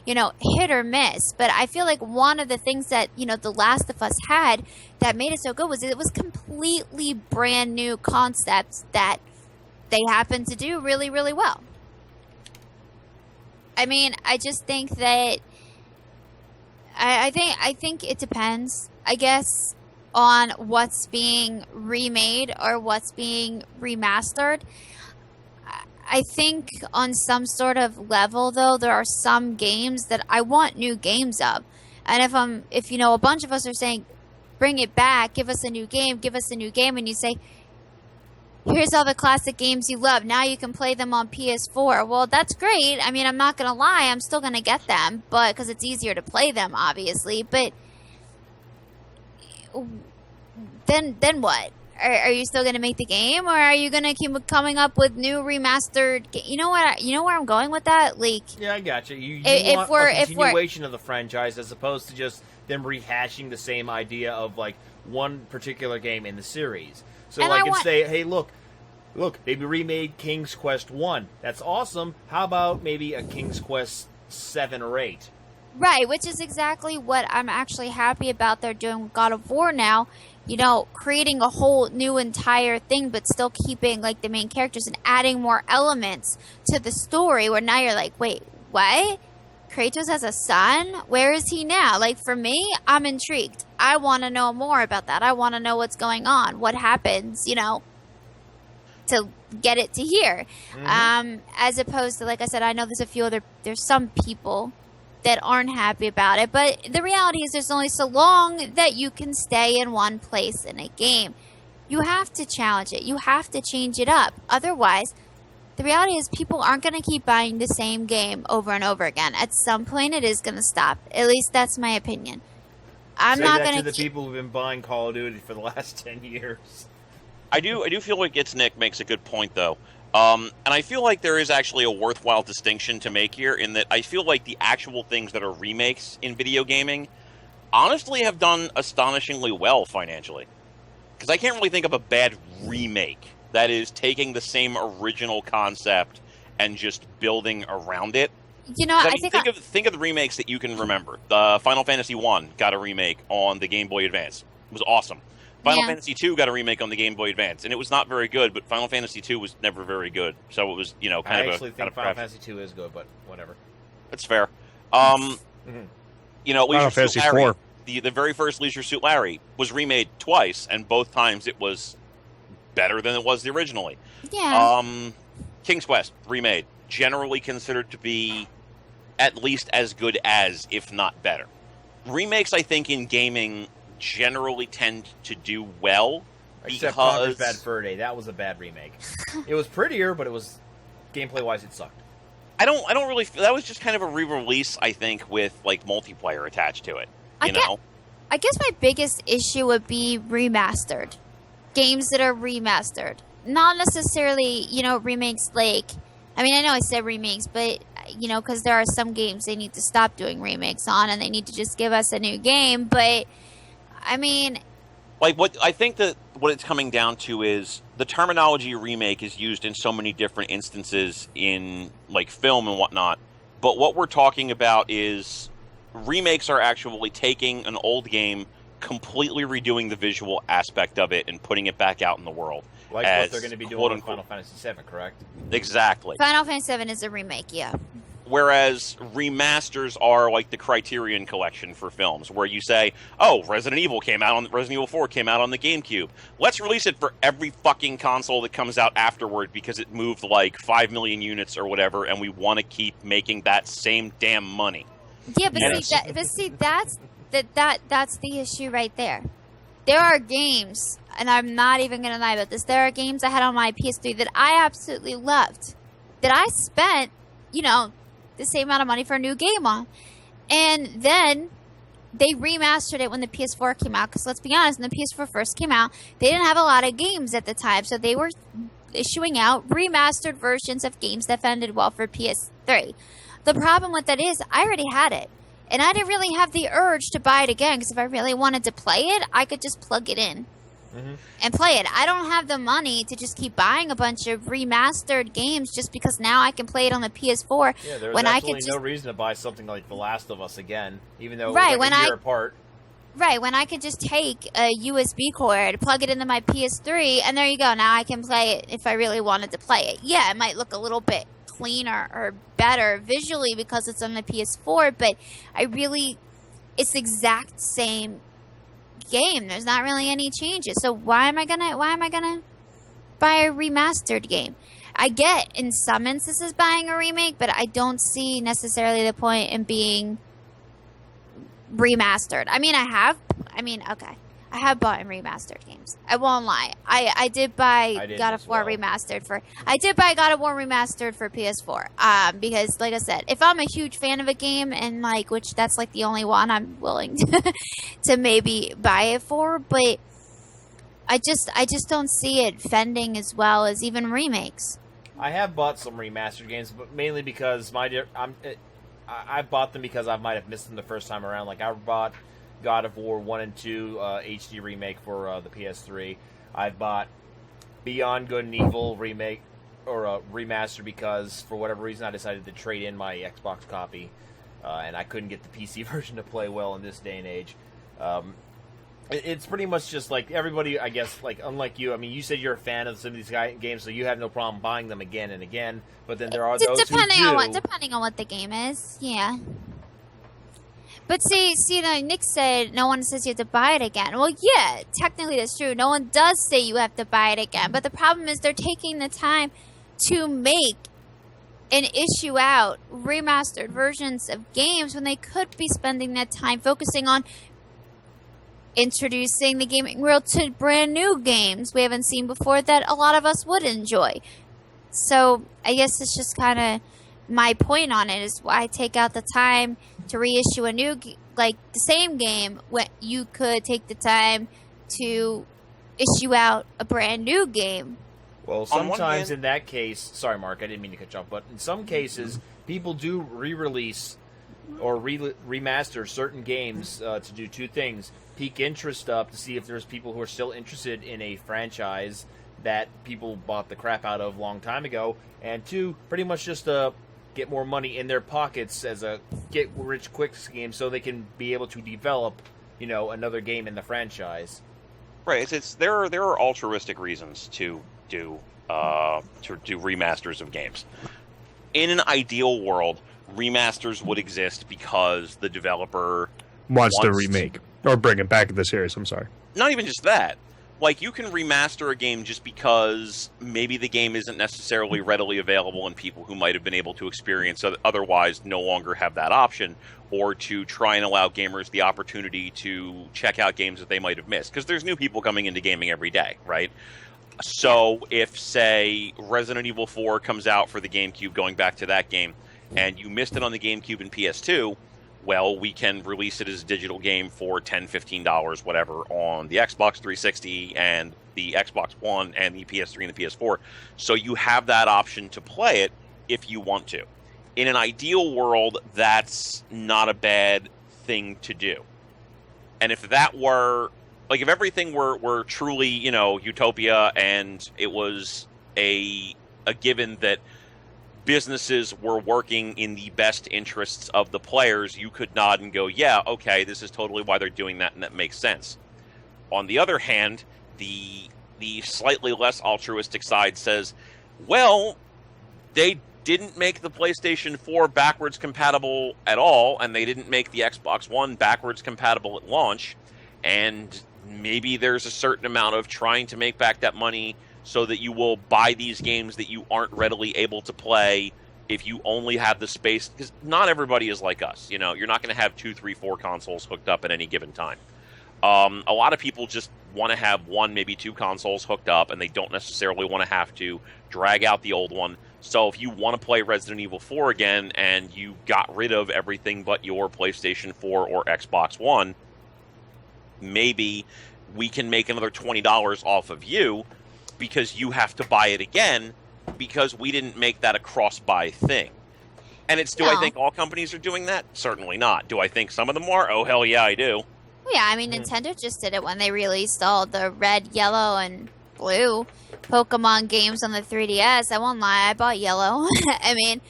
hit or miss. But I feel like one of the things that, The Last of Us had that made it so good was it was completely brand new concepts that they happened to do really, really well. I mean, I just think that I think it depends, I guess, on what's being remade or what's being remastered. I think on some sort of level, though, there are some games that I want new games of. And if a bunch of us are saying, bring it back, give us a new game, and you say, here's all the classic games you love, now you can play them on PS4. Well, that's great. I mean, I'm not going to lie, I'm still going to get them, but because it's easier to play them, obviously. But then what? Are you still going to make the game, or are you going to keep coming up with new remastered? You know what? You know where I'm going with that? Like, yeah, I got you. You want a continuation of the franchise as opposed to just them rehashing the same idea of like one particular game in the series. So I can say, hey, look, maybe remade King's Quest 1. That's awesome. How about maybe a King's Quest 7 or 8? Right, which is exactly what I'm actually happy about they're doing with God of War now. Creating a whole new entire thing, but still keeping, like, the main characters and adding more elements to the story where now you're like, wait, what? Kratos has a son? Where is he now? Like, for me, I'm intrigued. I want to know more about that. I want to know what's going on. What happens, to get it to here. Mm-hmm. As opposed to, like I said, I know there's some people that aren't happy about it, but the reality is there's only so long that you can stay in one place in a game. You have to challenge it. You have to change it up. Otherwise, the reality is people aren't going to keep buying the same game over and over again. At some point, it is going to stop. At least that's my opinion. I'm not going to the people who've been buying Call of Duty for the last 10 years. I do feel like Nick makes a good point, though. And I feel like there is actually a worthwhile distinction to make here in that I feel like the actual things that are remakes in video gaming honestly have done astonishingly well financially. Because I can't really think of a bad remake that is taking the same original concept and just building around it. You know, I mean, think of the remakes that you can remember. The Final Fantasy 1 got a remake on the Game Boy Advance. It was awesome. Final Fantasy 2 got a remake on the Game Boy Advance, and it was not very good, but Final Fantasy 2 was never very good. So it was, kind of I actually kind think of Final Fantasy 2 is good, but whatever. That's fair. Final Leisure Suit Fantasy Larry, 4. the very first Leisure Suit Larry was remade twice, and both times it was better than it was originally. Yeah. King's Quest remade, generally considered to be at least as good as, if not better. Remakes, I think, in gaming generally tend to do well. Except Conker's Bad Fur Day. That was a bad remake. It was prettier, but it was gameplay-wise, it sucked. I don't really feel that was just kind of a re-release, I think, with like multiplayer attached to it. I guess my biggest issue would be remastered. Games that are remastered. Not necessarily, remakes like... I mean, I know I said remakes, but, because there are some games they need to stop doing remakes on, and they need to just give us a new game, but, I mean... Like, what I think that what it's coming down to is the terminology remake is used in so many different instances in, like, film and whatnot, but what we're talking about is remakes are actually taking an old game, completely redoing the visual aspect of it, and putting it back out in the world. Like what they're going to be doing with Final Fantasy VII, correct? Exactly. Final Fantasy VII is a remake, yeah. Whereas remasters are like the Criterion Collection for films, where you say, "Oh, Resident Evil 4 came out on the GameCube. Let's release it for every fucking console that comes out afterward because it moved like 5 million units or whatever, and we want to keep making that same damn money." Yeah, but that's the issue right there. There are games, and I'm not even going to lie about this, there are games I had on my PS3 that I absolutely loved, that I spent, the same amount of money for a new game on. And then they remastered it when the PS4 came out, because let's be honest, when the PS4 first came out, they didn't have a lot of games at the time, so they were issuing out remastered versions of games that ended well for PS3. The problem with that is, I already had it. And I didn't really have the urge to buy it again, because if I really wanted to play it, I could just plug it in and play it. I don't have the money to just keep buying a bunch of remastered games just because now I can play it on the PS4. Yeah, there's absolutely no reason to buy something like The Last of Us again, even though it was like a year apart. Right, when I could just take a USB cord, plug it into my PS3, and there you go. Now I can play it if I really wanted to play it. Yeah, it might look a little bit cleaner or better visually because it's on the PS4, but it's the exact same game. There's not really any changes. So why am I gonna buy a remastered game? I get in some instances buying a remake, but I don't see necessarily the point in being remastered. I have bought remastered games. I won't lie. I did buy God of War remastered for PS4. Because like I said, if I'm a huge fan of a game and which that's the only one I'm willing to maybe buy it for, but I just don't see it fending as well as even remakes. I have bought some remastered games, but mainly because I bought them because I might have missed them the first time around. Like I bought God of War 1 and 2 HD remake for the PS3. I bought Beyond Good and Evil remake or remaster because for whatever reason I decided to trade in my Xbox copy, and I couldn't get the PC version to play well in this day and age. It's pretty much just like everybody, I guess, unlike you. I mean, you said you're a fan of some of these games, so you have no problem buying them again and again. But then there are those depending who do. Depending on what the game is, yeah. But see, Nick said no one says you have to buy it again. Well, yeah, technically that's true. No one does say you have to buy it again. But the problem is they're taking the time to make and issue out remastered versions of games when they could be spending that time focusing on introducing the gaming world to brand new games we haven't seen before that a lot of us would enjoy. So I guess it's just kind of my point on it is why take out the time to reissue a new the same game when you could take the time to issue out a brand new game. Well, sometimes in that case, sorry, Mark, I didn't mean to cut you off, but in some cases, people do re-release or remaster certain games to do two things: pique interest up to see if there's people who are still interested in a franchise that people bought the crap out of a long time ago, and two, pretty much just get more money in their pockets as a get-rich-quick scheme, so they can be able to develop, another game in the franchise. Right. There are altruistic reasons to do remasters of games. In an ideal world, remasters would exist because the developer wants to remake or bring it back to the series. I'm sorry. Not even just that. Like, you can remaster a game just because maybe the game isn't necessarily readily available and people who might have been able to experience it otherwise no longer have that option, or to try and allow gamers the opportunity to check out games that they might have missed. Because there's new people coming into gaming every day, right? So if, say, Resident Evil 4 comes out for the GameCube, going back to that game, and you missed it on the GameCube and PS2, well, we can release it as a digital game for $10, $15, whatever, on the Xbox 360 and the Xbox One and the PS3 and the PS4. So you have that option to play it if you want to. In an ideal world, that's not a bad thing to do. And if that were... Like, if everything were truly, utopia, and it was a given that businesses were working in the best interests of the players, you could nod and go, yeah, okay, this is totally why they're doing that, and that makes sense. On the other hand, the slightly less altruistic side says, well, they didn't make the PlayStation 4 backwards compatible at all, and they didn't make the Xbox One backwards compatible at launch, and maybe there's a certain amount of trying to make back that money so that you will buy these games that you aren't readily able to play if you only have the space. Because not everybody is like us. You're not going to have 2, 3, 4 consoles hooked up at any given time. A lot of people just want to have 1, maybe 2 consoles hooked up, and they don't necessarily want to have to drag out the old one. So if you want to play Resident Evil 4 again and you got rid of everything but your PlayStation 4 or Xbox One, maybe we can make another $20 off of you because you have to buy it again because we didn't make that a cross-buy thing. And do I think all companies are doing that? Certainly not. Do I think some of them are? Oh, hell yeah, I do. Yeah, I mean, Nintendo just did it when they released all the red, yellow, and blue Pokemon games on the 3DS. I won't lie, I bought yellow. I mean,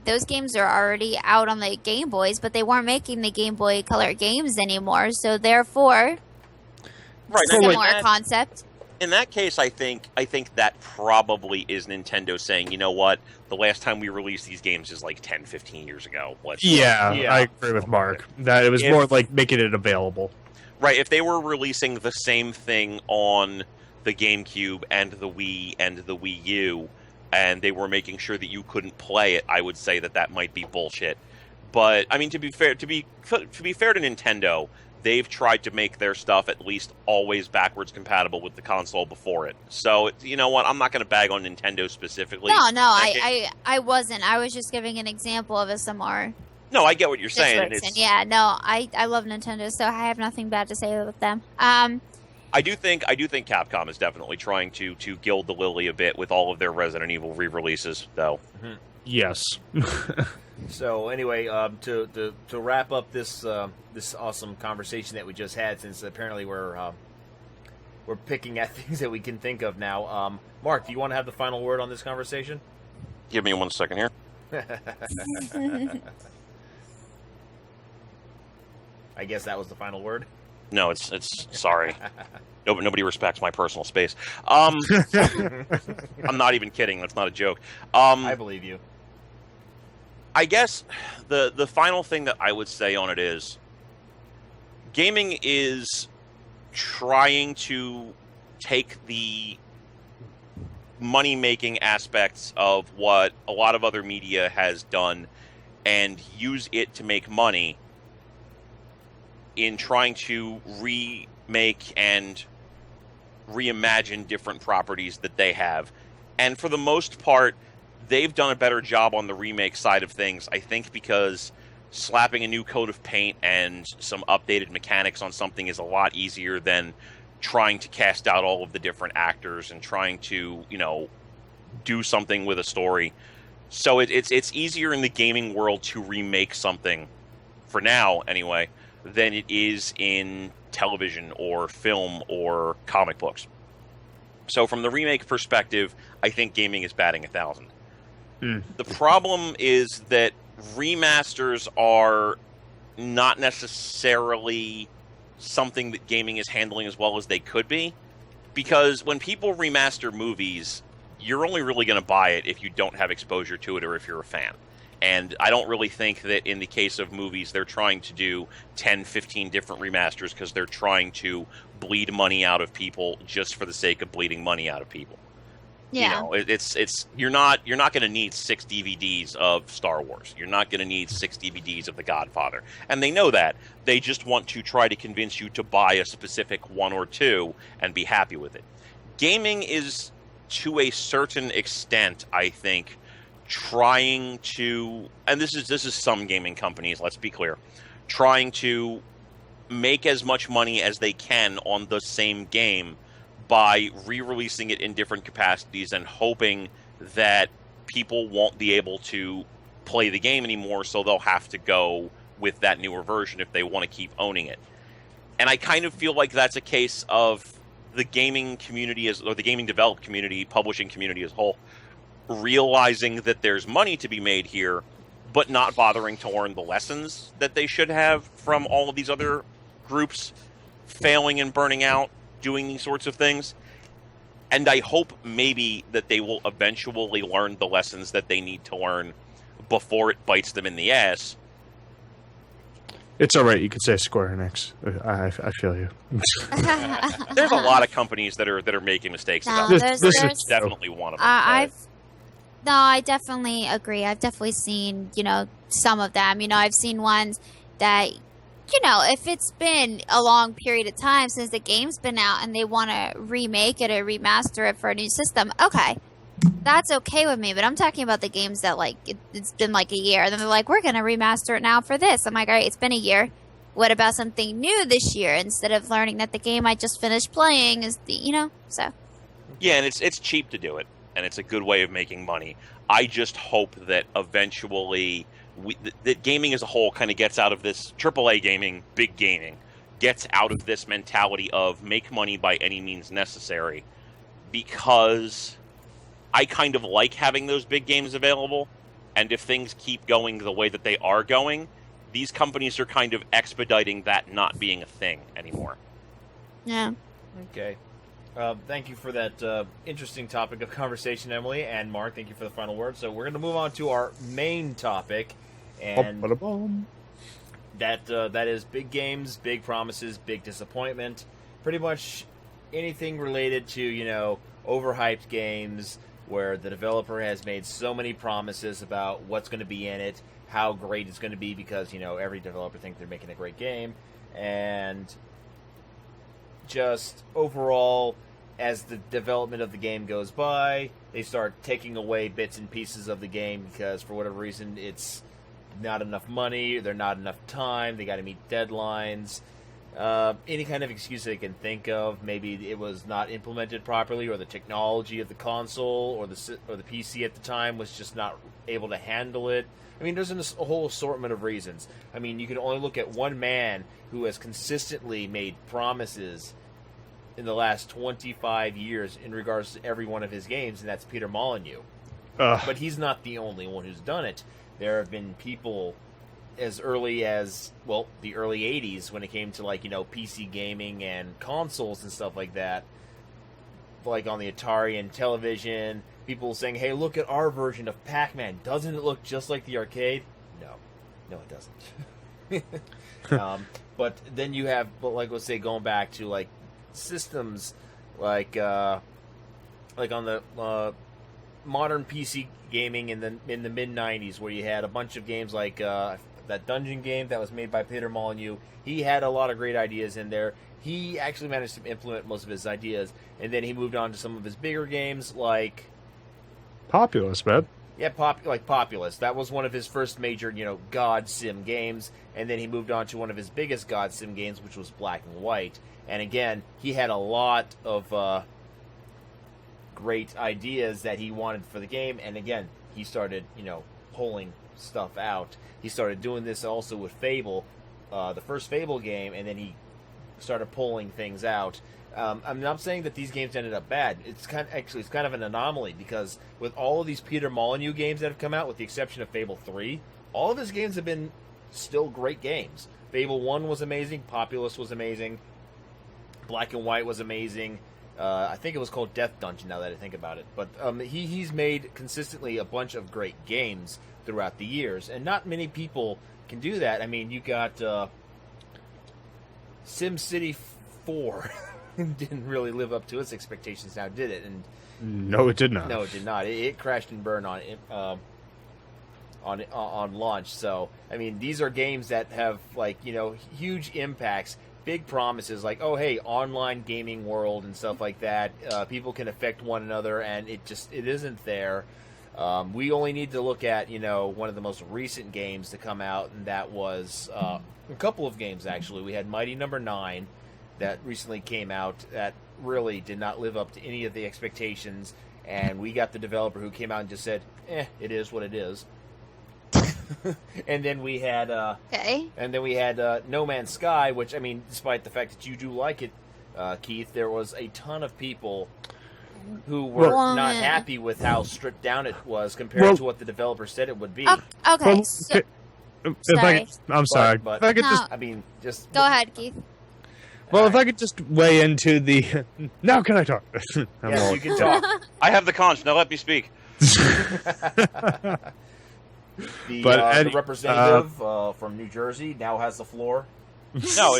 those games are already out on the Game Boys, but they weren't making the Game Boy Color games anymore, so therefore, similar concept. In that case, I think that probably is Nintendo saying, you know what, the last time we released these games is like 10, 15 years ago. I agree with Mark. That it was more like making it available. Right, if they were releasing the same thing on the GameCube and the Wii and the Wii U, and they were making sure that you couldn't play it, I would say that might be bullshit. But I mean, to be fair to Nintendo, they've tried to make their stuff at least always backwards compatible with the console before it. So, you know what? I'm not going to bag on Nintendo specifically. No, I wasn't. I was just giving an example of a similar. No, I get what you're saying. Yeah, no, I love Nintendo, so I have nothing bad to say about them. I do think Capcom is definitely trying to gild the lily a bit with all of their Resident Evil re-releases, though. Mm-hmm. Yes. So anyway, to wrap up this awesome conversation that we just had, since apparently we're picking at things that we can think of now. Mark, do you want to have the final word on this conversation? Give me 1 second here. I guess that was the final word. No, it's sorry. Nobody respects my personal space. I'm not even kidding. That's not a joke. I believe you. I guess the final thing that I would say on it is gaming is trying to take the money-making aspects of what a lot of other media has done and use it to make money in trying to remake and reimagine different properties that they have. And for the most part, they've done a better job on the remake side of things, I think, because slapping a new coat of paint and some updated mechanics on something is a lot easier than trying to cast out all of the different actors and trying to, do something with a story. So it's easier in the gaming world to remake something, for now anyway, than it is in television or film or comic books. So from the remake perspective, I think gaming is batting 1,000. The problem is that remasters are not necessarily something that gaming is handling as well as they could be, because when people remaster movies, you're only really going to buy it if you don't have exposure to it or if you're a fan. And I don't really think that in the case of movies, they're trying to do 10, 15 different remasters because they're trying to bleed money out of people just for the sake of bleeding money out of people. Yeah. It's you're not going to need 6 DVDs of Star Wars. You're not going to need 6 DVDs of The Godfather. And they know that. They just want to try to convince you to buy a specific one or two and be happy with it. Gaming is, to a certain extent, I think, trying to, and this is some gaming companies, let's be clear, trying to make as much money as they can on the same game by re-releasing it in different capacities and hoping that people won't be able to play the game anymore, so they'll have to go with that newer version if they want to keep owning it. And I kind of feel like that's a case of the gaming community, or the gaming developed community, publishing community as a whole, realizing that there's money to be made here, but not bothering to learn the lessons that they should have from all of these other groups failing and burning out, doing these sorts of things. And I hope maybe that they will eventually learn the lessons that they need to learn before it bites them in the ass. It's all right. You could say Square Enix. I feel you. There's a lot of companies that are making mistakes No, about this this. is Definitely one of them. I definitely agree. I've definitely seen, some of them. I've seen ones that, if it's been a long period of time since the game's been out and they want to remake it or remaster it for a new system, okay, that's okay with me. But I'm talking about the games that, it's been like a year. And then they're like, we're going to remaster it now for this. I'm like, all right, it's been a year. What about something new this year instead of learning that the game I just finished playing is so. Yeah, and it's cheap to do it, and it's a good way of making money. I just hope that eventually that gaming as a whole kind of gets out of this AAA gaming, big gaming, gets out of this mentality of make money by any means necessary, because I kind of like having those big games available, and if things keep going the way that they are going, these companies are kind of expediting that not being a thing anymore. Yeah. Okay. Thank you for that interesting topic of conversation, Emily, and Mark, thank you for the final word. So we're going to move on to our main topic, and that is big games, big promises, big disappointment. Pretty much anything related to, overhyped games where the developer has made so many promises about what's going to be in it, how great it's going to be, because, every developer thinks they're making a great game, and just overall, as the development of the game goes by, they start taking away bits and pieces of the game because for whatever reason it's not enough money, there's not enough time, they got to meet deadlines, any kind of excuse they can think of. Maybe it was not implemented properly, or the technology of the console or the PC at the time was just not able to handle it. I mean, there's a whole assortment of reasons. I mean, you can only look at one man who has consistently made promises in the last 25 years in regards to every one of his games, and that's Peter Molyneux. But he's not the only one who's done it. There have been people as early as, the early 80s when it came to, PC gaming and consoles and stuff like that. like on the Atari and television, people saying, "Hey, look at our version of Pac-Man. Doesn't it look just like the arcade?" No, it doesn't. But then you have, like, let's say, going back to like systems, like on the modern PC gaming in the mid '90s, where you had a bunch of games like that dungeon game that was made by Peter Molyneux. He had a lot of great ideas in there. He actually managed to implement most of his ideas, and then he moved on to some of his bigger games, like Populous, man. yeah, Populous. That was one of his first major, God sim games, and then he moved on to one of his biggest God sim games, which was Black and White. And again, he had a lot of great ideas that he wanted for the game, and again, he started, pulling stuff out. He started doing this also with Fable, the first Fable game, and then he started pulling things out. I'm not saying that these games ended up bad. It's kind of an anomaly, because with all of these Peter Molyneux games that have come out, with the exception of Fable 3, all of his games have been still great games. Fable 1 was amazing, Populous was amazing, Black and White was amazing. I think it was called Death Dungeon, now that I think about it. But he's made consistently a bunch of great games throughout the years, and not many people can do that. I mean, you got SimCity 4 didn't really live up to its expectations, now did it? And No, it did not. no, it did not. It crashed and burned on launch. So, I mean, these are games that have, like, huge impacts, big promises, like, oh, hey, online gaming world and stuff like that. People can affect one another, and it isn't there. We only need to look at, one of the most recent games to come out, and that was a couple of games, actually. We had Mighty Number 9 that recently came out that really did not live up to any of the expectations, and we got the developer who came out and just said, it is what it is. And then we had No Man's Sky, which, I mean, despite the fact that you do like it, Keith, there was a ton of people who were not happy with how stripped down it was compared to what the developer said it would be. Okay. Sorry. I'm sorry. But If I could just Go ahead, Keith. Well, if I could just weigh into the... Now can I talk? Yes, you can talk. I have the conch. Now let me speak. The representative from New Jersey now has the floor. No,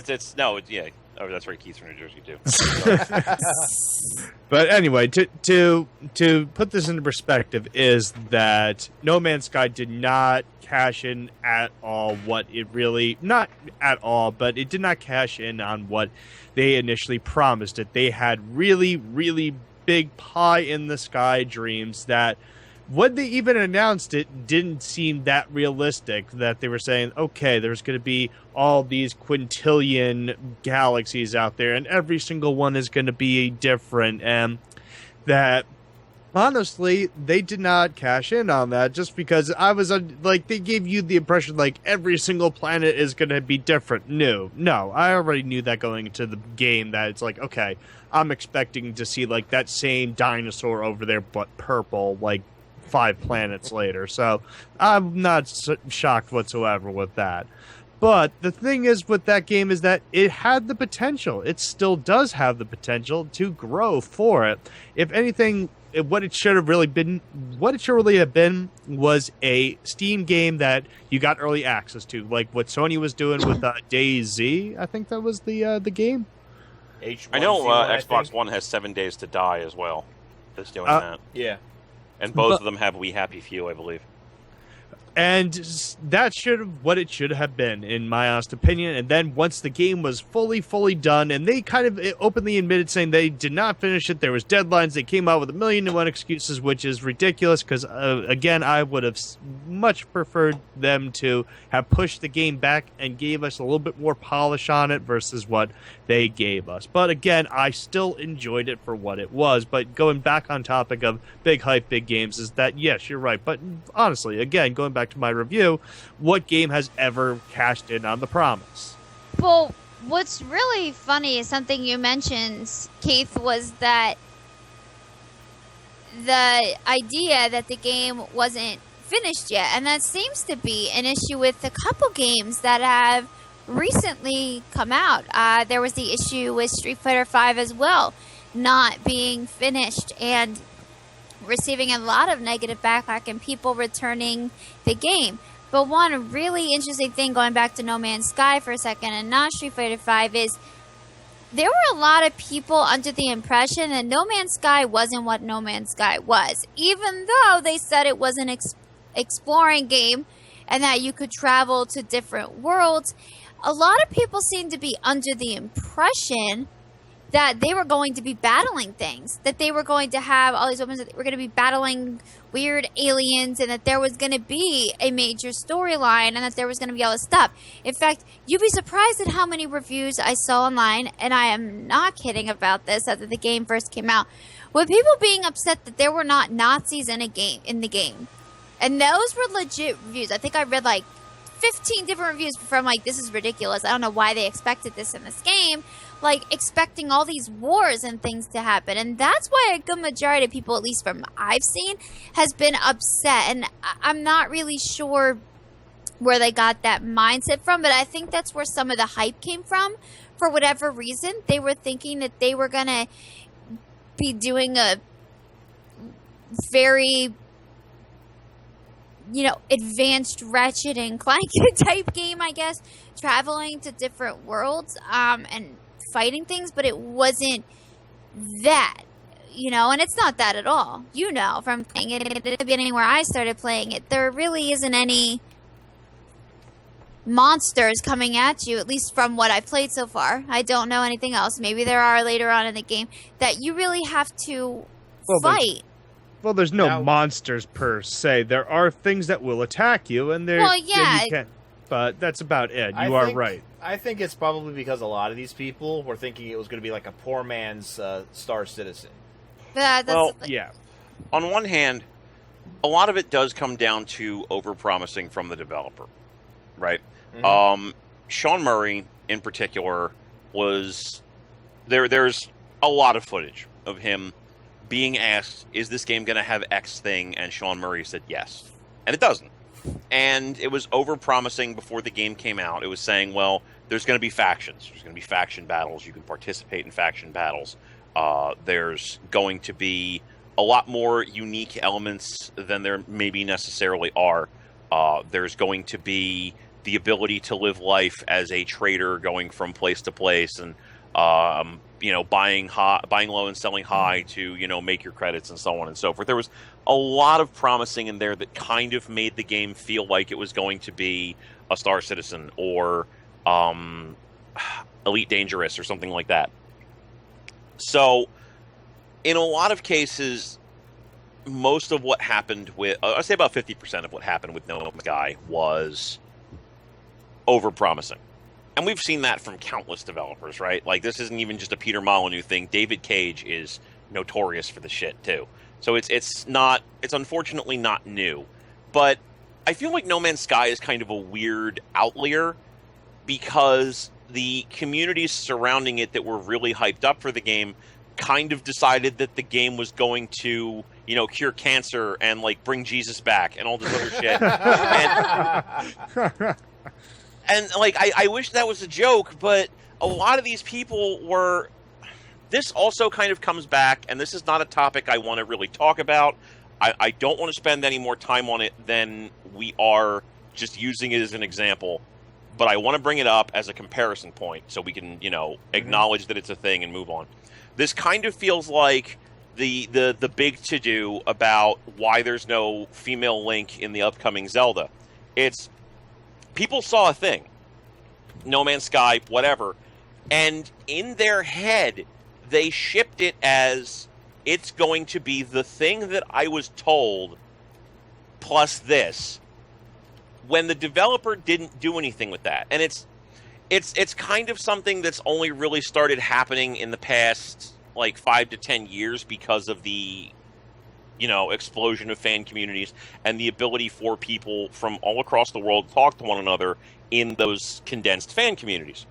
yeah. Oh, that's right. Keith's from New Jersey too. But anyway, to put this into perspective, is that No Man's Sky did not cash in at all what it really, not at all, but it did not cash in on what they initially promised it. They had really, really big pie in the sky dreams that when they even announced it didn't seem that realistic, that they were saying, okay, there's going to be all these quintillion galaxies out there and every single one is going to be different, and that honestly they did not cash in on that, just because I was like, they gave you the impression like every single planet is going to be different. No, I already knew that going into the game, that it's like, okay, I'm expecting to see like that same dinosaur over there but purple, like 5 planets later. So I'm not shocked whatsoever with that. But the thing is with that game is that it had the potential. It still does have the potential to grow for it. If anything, what it should really have been was a Steam game that you got early access to, like what Sony was doing with DayZ. I think that was the game. I know Xbox One has 7 days to die as well. That's doing that. Yeah. And both of them have We Happy Few, I believe. And that what it should have been, in my honest opinion. And then once the game was fully done, and they kind of openly admitted saying they did not finish it, there was deadlines, they came out with 1,000,001 excuses, which is ridiculous, because, again, I would have much preferred them to have pushed the game back and gave us a little bit more polish on it versus what they gave us. But again, I still enjoyed it for what it was. But going back on topic of big hype, big games, is that, yes, you're right. But honestly, again, going back to my review, what game has ever cashed in on the promise? Well, what's really funny is something you mentioned, Keith, was that the idea that the game wasn't finished yet. And that seems to be an issue with a couple games that have recently come out. There was the issue with Street Fighter V as well. not being finished and receiving a lot of negative backlash and people returning the game. But one really interesting thing, going back to No Man's Sky for a second and not Street Fighter V, is there were a lot of people under the impression that No Man's Sky wasn't what No Man's Sky was, even though they said it was an exploring game and that you could travel to different worlds. A lot of people seem to be under the impression that they were going to be battling things, that they were going to have all these weapons, that they were going to be battling weird aliens, and that there was going to be a major storyline, and that there was going to be all this stuff. In fact, you'd be surprised at how many reviews I saw online, and I am not kidding about this, after the game first came out, with people being upset that there were not Nazis in the game. And those were legit reviews. I think I read like 15 different reviews from like, this is ridiculous. I don't know why they expected this in this game. Like, expecting all these wars and things to happen. And that's why a good majority of people, at least from I've seen, has been upset. And I'm not really sure where they got that mindset from, but I think that's where some of the hype came from. For whatever reason, they were thinking that they were going to be doing a very, advanced Ratchet and Clank type game, I guess, traveling to different worlds and fighting things, but it wasn't that, and it's not that at all. From playing it at the beginning where I started playing it, there really isn't any monsters coming at you, at least from what I've played so far. I don't know anything else. Maybe there are later on in the game that you really have to fight. Well, there's no monsters per se. There are things that will attack you, and you can, but that's about it. You are right. I think it's probably because a lot of these people were thinking it was going to be like a poor man's Star Citizen. Yeah. On one hand, a lot of it does come down to overpromising from the developer, right? Mm-hmm. Sean Murray, in particular, was there. There's a lot of footage of him being asked, "Is this game going to have X thing?" And Sean Murray said yes, and it doesn't. And it was over-promising before the game came out. It was saying, well, there's going to be factions. There's going to be faction battles. You can participate in faction battles. There's going to be a lot more unique elements than there maybe necessarily are. There's going to be the ability to live life as a trader, going from place to place and buying low and selling high to make your credits and so on and so forth. There was a lot of promising in there that kind of made the game feel like it was going to be a Star Citizen or Elite Dangerous or something like that. So, in a lot of cases, most of what happened with, I'd say about 50% of what happened with No Man's Sky was over-promising. And we've seen that from countless developers, right? Like, this isn't even just a Peter Molyneux thing. David Cage is notorious for the shit, too. So it's unfortunately not new. But I feel like No Man's Sky is kind of a weird outlier because the communities surrounding it that were really hyped up for the game kind of decided that the game was going to, cure cancer and, like, bring Jesus back and all this other shit. And like, I wish that was a joke, but a lot of these people were... This also kind of comes back, and this is not a topic I want to really talk about. I don't want to spend any more time on it than we are just using it as an example. But I want to bring it up as a comparison point so we can, acknowledge that it's a thing and move on. This kind of feels like the big to-do about why there's no female Link in the upcoming Zelda. It's... People saw a thing, No Man's Sky, whatever, and in their head, they shipped it as it's going to be the thing that I was told plus this, when the developer didn't do anything with that. And it's kind of something that's only really started happening in the past, like, 5 to 10 years because of the explosion of fan communities and the ability for people from all across the world to talk to one another in those condensed fan communities.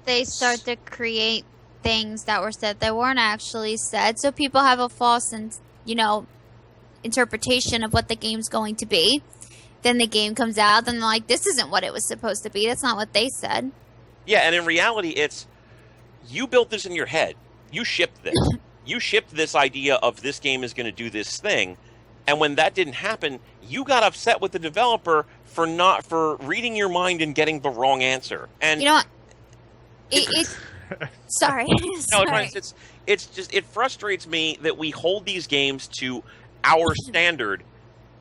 They start to create things that were said that weren't actually said, so people have a false interpretation of what the game's going to be. Then the game comes out and they're like, this isn't what it was supposed to be. That's not what they said. Yeah, and in reality, it's you built this in your head. You shipped this. You shipped this idea of this game is going to do this thing, and when that didn't happen, you got upset with the developer for reading your mind and getting the wrong answer. And You know what? It's sorry. no, Sorry. it's just it frustrates me that we hold these games to our standard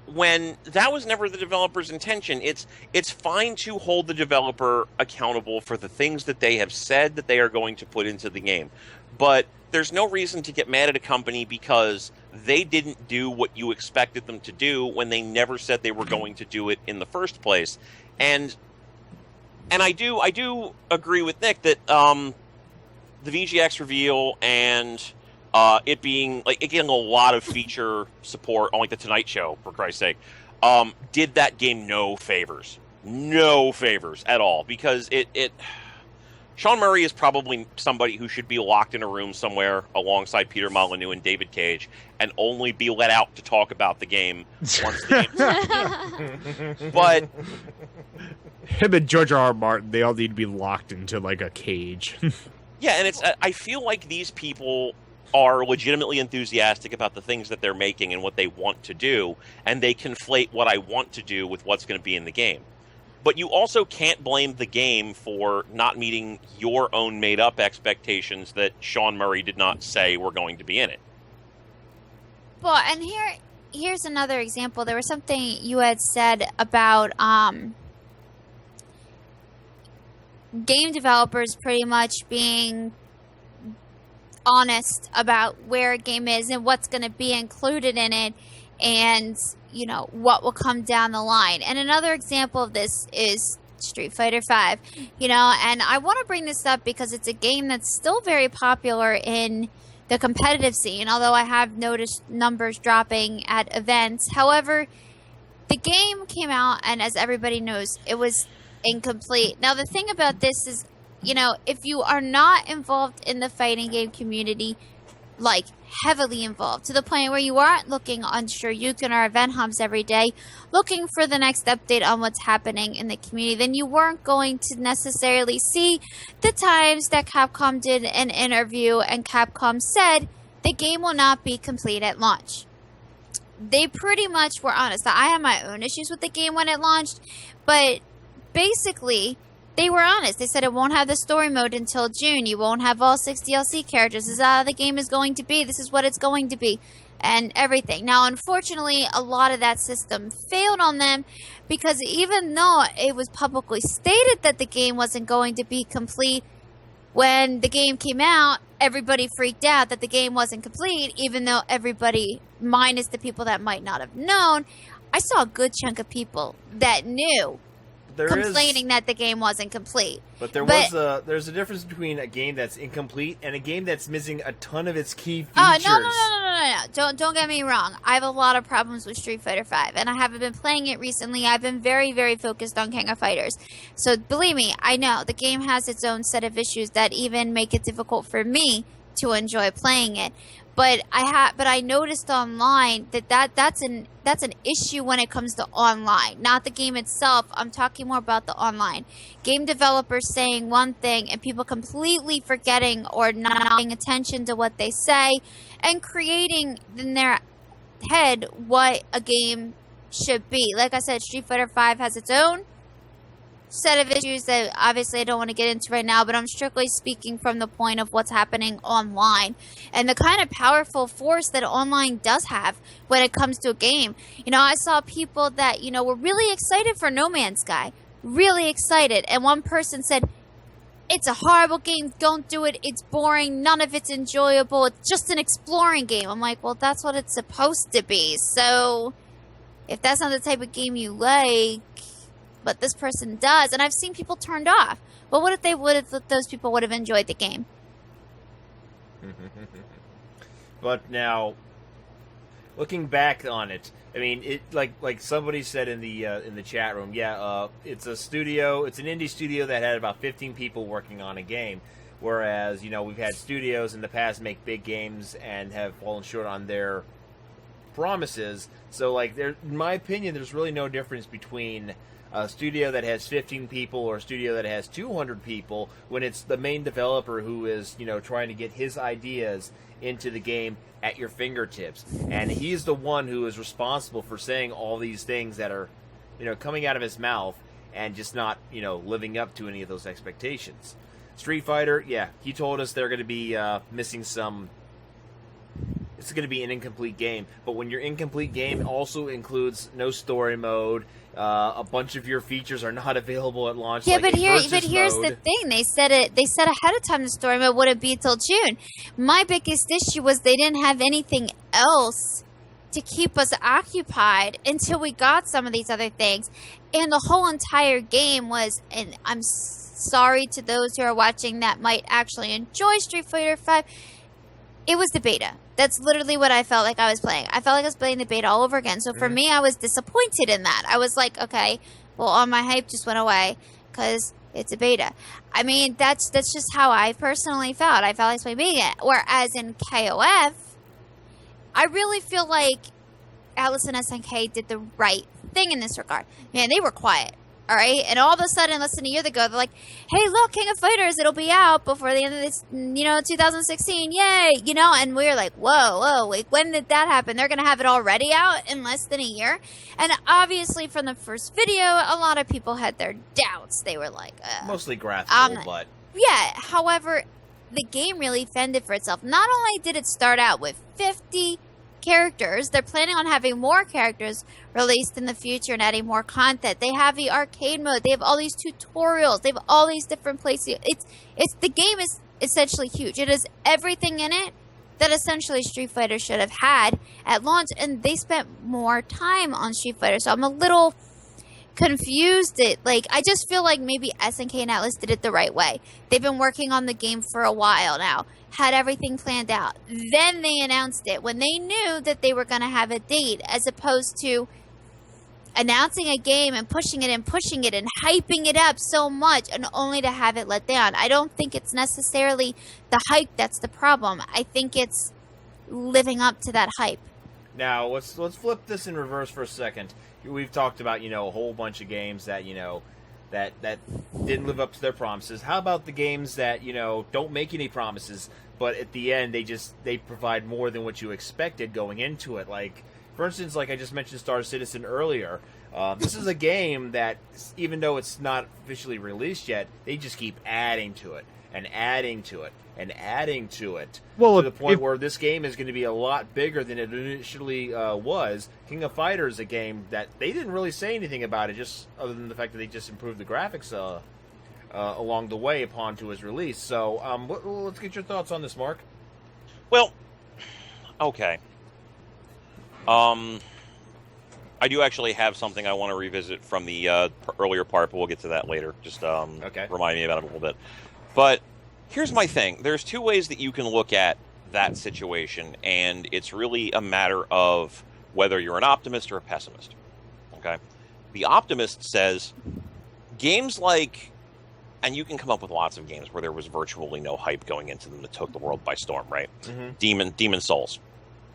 when that was never the developer's intention. It's fine to hold the developer accountable for the things that they have said that they are going to put into the game, but there's no reason to get mad at a company because they didn't do what you expected them to do when they never said they were going to do it in the first place. And I do agree with Nick that the VGX reveal and it being like it getting a lot of feature support on like the Tonight Show, for Christ's sake, did that game no favors at all, because it Sean Murray is probably somebody who should be locked in a room somewhere alongside Peter Molyneux and David Cage and only be let out to talk about the game once the game's But Him and George R. R. Martin, they all need to be locked into like a cage. yeah, and I feel like these people are legitimately enthusiastic about the things that they're making and what they want to do, and they conflate what I want to do with what's going to be in the game. But you also can't blame the game for not meeting your own made-up expectations that Sean Murray did not say were going to be in it. Well, and here's another example. There was something you had said about game developers pretty much being honest about where a game is and what's going to be included in it, and what will come down the line. And another example of this is Street Fighter V. And I want to bring this up because it's a game that's still very popular in the competitive scene, although I have noticed numbers dropping at events. However, the game came out, and as everybody knows, it was incomplete. Now, the thing about this is, if you are not involved in the fighting game community, like heavily involved, to the point where you aren't looking on Shoryuken or Event Hubs every day, looking for the next update on what's happening in the community, then you weren't going to necessarily see the times that Capcom did an interview and Capcom said the game will not be complete at launch. They pretty much were honest. I had my own issues with the game when it launched, but basically they were honest. They said it won't have the story mode until June. You won't have all 6 DLC characters. This is how the game is going to be. This is what it's going to be. And everything. Now, unfortunately, a lot of that system failed on them because even though it was publicly stated that the game wasn't going to be complete, when the game came out, everybody freaked out that the game wasn't complete, even though everybody, minus the people that might not have known, I saw a good chunk of people that knew complaining that the game wasn't complete. But there's a difference between a game that's incomplete and a game that's missing a ton of its key features. No. Don't get me wrong. I have a lot of problems with Street Fighter V, and I haven't been playing it recently. I've been very, very focused on King of Fighters. So believe me, I know the game has its own set of issues that even make it difficult for me to enjoy playing it. But I noticed online that's an issue when it comes to online, not the game itself. I'm talking more about the online. Game developers saying one thing and people completely forgetting or not paying attention to what they say and creating in their head what a game should be. Like I said, Street Fighter V has its own set of issues that obviously I don't want to get into right now, but I'm strictly speaking from the point of what's happening online and the kind of powerful force that online does have when it comes to a game. I saw people that, were really excited for No Man's Sky, really excited, and one person said, it's a horrible game, don't do it, it's boring, none of it's enjoyable, it's just an exploring game. I'm like, well, that's what it's supposed to be. So if that's not the type of game you like, but this person does, and I've seen people turned off. Well, what if those people would have enjoyed the game? But now, looking back on it, I mean, it like somebody said in the chat room, it's a studio, it's an indie studio that had about 15 people working on a game, whereas we've had studios in the past make big games and have fallen short on their promises. So, like, in my opinion, there's really no difference between a studio that has 15 people or a studio that has 200 people when it's the main developer who is, trying to get his ideas into the game at your fingertips. And he's the one who is responsible for saying all these things that are, coming out of his mouth and just not, living up to any of those expectations. Street Fighter, yeah, he told us they're going to be missing some. It's going to be an incomplete game, but when your incomplete game also includes no story mode, a bunch of your features are not available at launch. Yeah, like but here's mode. the thing. They said ahead of time the story mode wouldn't be till June. My biggest issue was they didn't have anything else to keep us occupied until we got some of these other things, and the whole entire game was. And I'm sorry to those who are watching that might actually enjoy Street Fighter V. It was the beta. That's literally what I felt like I was playing. I felt like I was playing the beta all over again. So for me, I was disappointed in that. I was like, okay, well, all my hype just went away because it's a beta. I mean, that's just how I personally felt. I felt like I was playing beta. Whereas in KOF, I really feel like Atlas and SNK did the right thing in this regard. Man, they were quiet. All right, and all of a sudden, less than a year ago, they're like, "Hey, look, King of Fighters, it'll be out before the end of this, 2016, yay!" And we were like, "Whoa, wait, when did that happen? They're gonna have it already out in less than a year?" And obviously, from the first video, a lot of people had their doubts. They were like, mostly graphical, but yeah. However, the game really fended for itself. Not only did it start out with 50 characters, they're planning on having more characters released in the future and adding more content. They have the arcade mode. They have all these tutorials. They have all these different places. It's the game is essentially huge. It has everything in it that essentially Street Fighter should have had at launch, and they spent more time on Street Fighter. So I'm a little confused. I just feel like maybe SNK and Atlas did it the right way. They've been working on the game for a while now, had everything planned out. Then they announced it when they knew that they were going to have a date, as opposed to announcing a game and pushing it and hyping it up so much and only to have it let down. I don't think it's necessarily the hype that's the problem. I think it's living up to that hype. Now, let's flip this in reverse for a second. We've talked about, a whole bunch of games that, that didn't live up to their promises. How about the games that, don't make any promises, but at the end they provide more than what you expected going into it? Like, for instance, like I just mentioned Star Citizen earlier. This is a game that, even though it's not officially released yet, they just keep adding to it and adding to it and adding to it, to the point where this game is going to be a lot bigger than it initially was. King of Fighters is a game that they didn't really say anything about it, just other than the fact that they just improved the graphics along the way upon to its release. So let's get your thoughts on this, Mark. Well, okay. I do actually have something I want to revisit from the earlier part, but we'll get to that later. Just okay. Remind me about it a little bit. But here's my thing. There's two ways that you can look at that situation, and it's really a matter of whether you're an optimist or a pessimist. Okay? The optimist says games like, and you can come up with lots of games where there was virtually no hype going into them that took the world by storm, right? Mm-hmm. Demon Souls.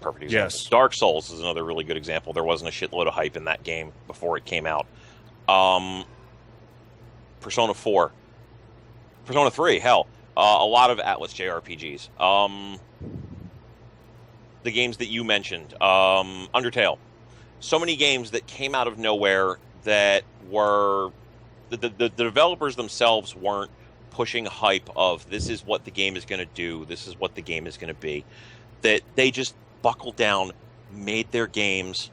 Perfect example. Yes. Dark Souls is another really good example. There wasn't a shitload of hype in that game before it came out. Persona 4. Persona 3, hell. A lot of Atlas JRPGs. The games that you mentioned. Undertale. So many games that came out of nowhere that were... The developers themselves weren't pushing hype of this is what the game is going to do, this is what the game is going to be. That they just buckled down, made their games,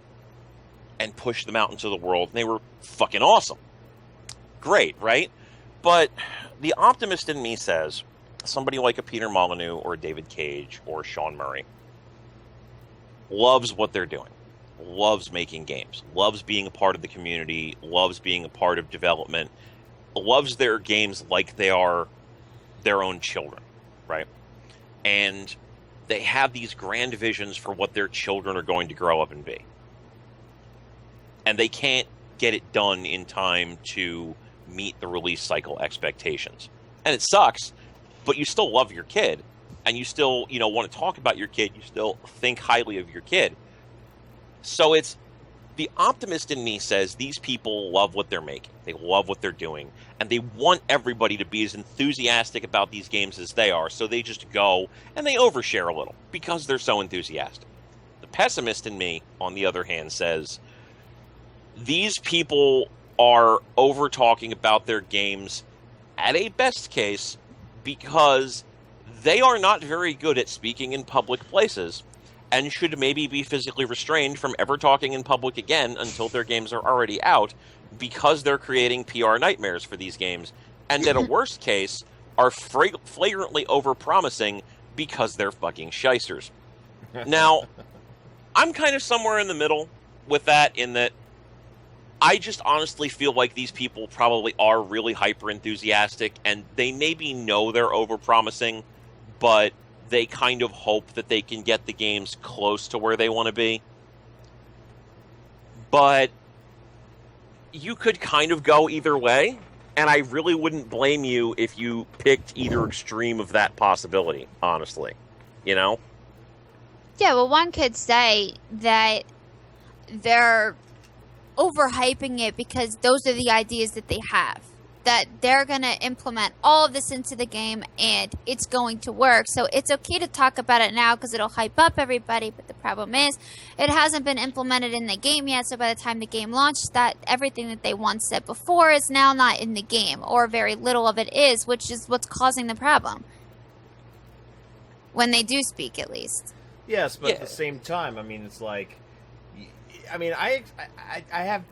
and pushed them out into the world. And they were fucking awesome. Great, right? But the optimist in me says, somebody like a Peter Molyneux or a David Cage or Sean Murray loves what they're doing, loves making games, loves being a part of the community, loves being a part of development, loves their games like they are their own children, right? And they have these grand visions for what their children are going to grow up and be. And they can't get it done in time to meet the release cycle expectations. And it sucks, but you still love your kid, and you still, want to talk about your kid, you still think highly of your kid. So it's the optimist in me says these people love what they're making. They love what they're doing. And they want everybody to be as enthusiastic about these games as they are. So they just go and they overshare a little because they're so enthusiastic. The pessimist in me, on the other hand, says these people are over talking about their games at a best case because they are not very good at speaking in public places and should maybe be physically restrained from ever talking in public again until their games are already out because they're creating PR nightmares for these games, and at a worst case are flagrantly overpromising because they're fucking shysters. Now, I'm kind of somewhere in the middle with that, in that I just honestly feel like these people probably are really hyper enthusiastic and they maybe know they're overpromising, but they kind of hope that they can get the games close to where they want to be. But you could kind of go either way, and I really wouldn't blame you if you picked either extreme of that possibility, honestly. You know? Yeah, well, one could say that they're overhyping it because those are the ideas that they have. That they're going to implement all of this into the game and it's going to work. So it's okay to talk about it now because it'll hype up everybody. But the problem is it hasn't been implemented in the game yet. So by the time the game launched, that everything that they once said before is now not in the game, or very little of it is, which is what's causing the problem. When they do speak, at least. Yes, but at the same time, I mean, it's like, I mean, I have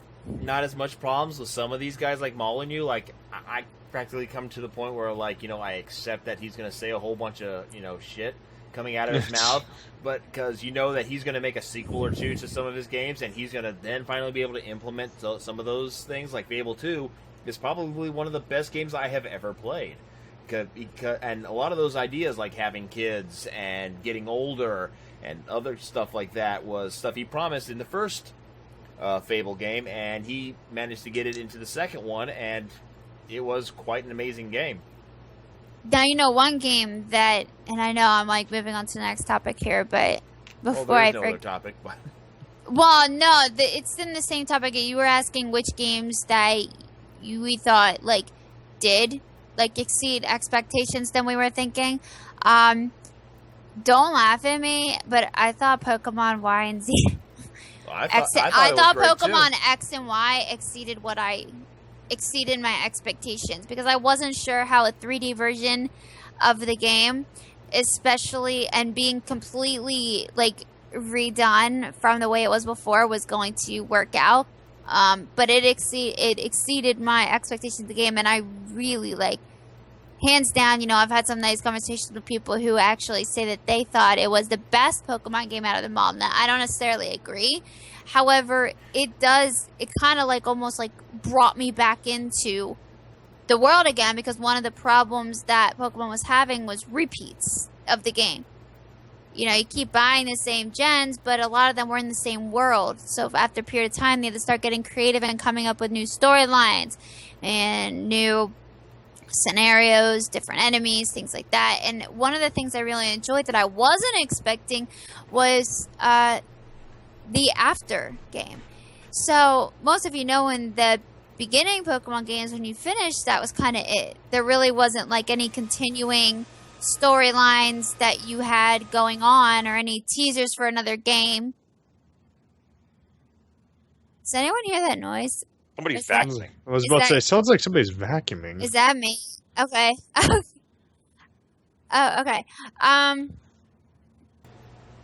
not as much problems with some of these guys like Molyneux. Like, I practically come to the point where, like, you know, I accept that he's going to say a whole bunch of, you know, shit coming out of his mouth, but because you know that he's going to make a sequel or two to some of his games, and he's going to then finally be able to implement some of those things. Like Fable 2 is probably one of the best games I have ever played. And a lot of those ideas, like having kids and getting older and other stuff like that, was stuff he promised in the first Fable game, and he managed to get it into the second one, and it was quite an amazing game. Now, you know, one game that, and I know I'm like moving on to the next topic here, but before I forget, other topic, but well, no, it's in the same topic. You were asking which games that we thought like did like exceed expectations than we were thinking. Don't laugh at me, but I thought Pokemon Y and Z. I thought Pokemon X and Y exceeded my expectations, because I wasn't sure how a 3D version of the game, especially and being completely like redone from the way it was before, was going to work out. But it exceeded my expectations of the game, and I really like, hands down, you know, I've had some nice conversations with people who actually say that they thought it was the best Pokemon game out of them all. Now, I don't necessarily agree. However, it kind of like almost like brought me back into the world again, because one of the problems that Pokemon was having was repeats of the game. You know, you keep buying the same gens, but a lot of them were in the same world. So after a period of time, they had to start getting creative and coming up with new storylines and new scenarios, different enemies, things like that. And one of the things I really enjoyed that I wasn't expecting was the after game. So most of you know, in the beginning Pokemon games, when you finished, that was kind of it. There really wasn't like any continuing storylines that you had going on or any teasers for another game. Does anyone hear that noise? Somebody's vacuuming. I was about to say, sounds like somebody's vacuuming. Is that me? Okay. Oh, okay.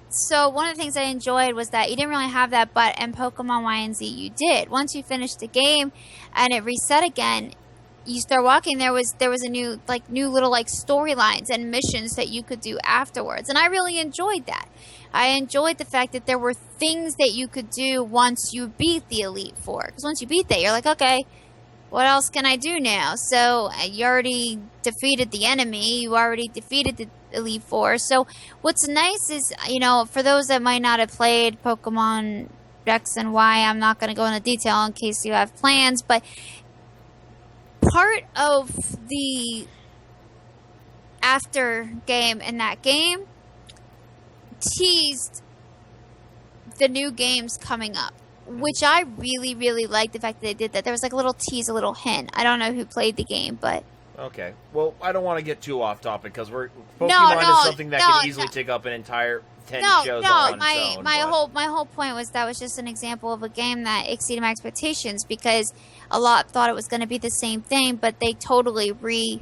So one of the things I enjoyed was that you didn't really have that, but in Pokemon Y and Z you did. Once you finished the game and it reset again, you start walking, there was a new little like storylines and missions that you could do afterwards. And I really enjoyed that. I enjoyed the fact that there were things that you could do once you beat the Elite Four. Because once you beat that, you're like, okay, what else can I do now? So you already defeated the enemy. You already defeated the Elite Four. So what's nice is, you know, for those that might not have played Pokemon X and Y, I'm not going to go into detail in case you have plans, but part of the after game in that game teased the new games coming up, which I really, really like the fact that they did that. There was like a little tease, a little hint. I don't know who played the game, but Okay. Well, I don't want to get too off topic because Pokemon no, is something that can easily take up an entire 10 shows all on its own. My whole point was that was just an example of a game that exceeded my expectations because a lot thought it was going to be the same thing, but they totally redid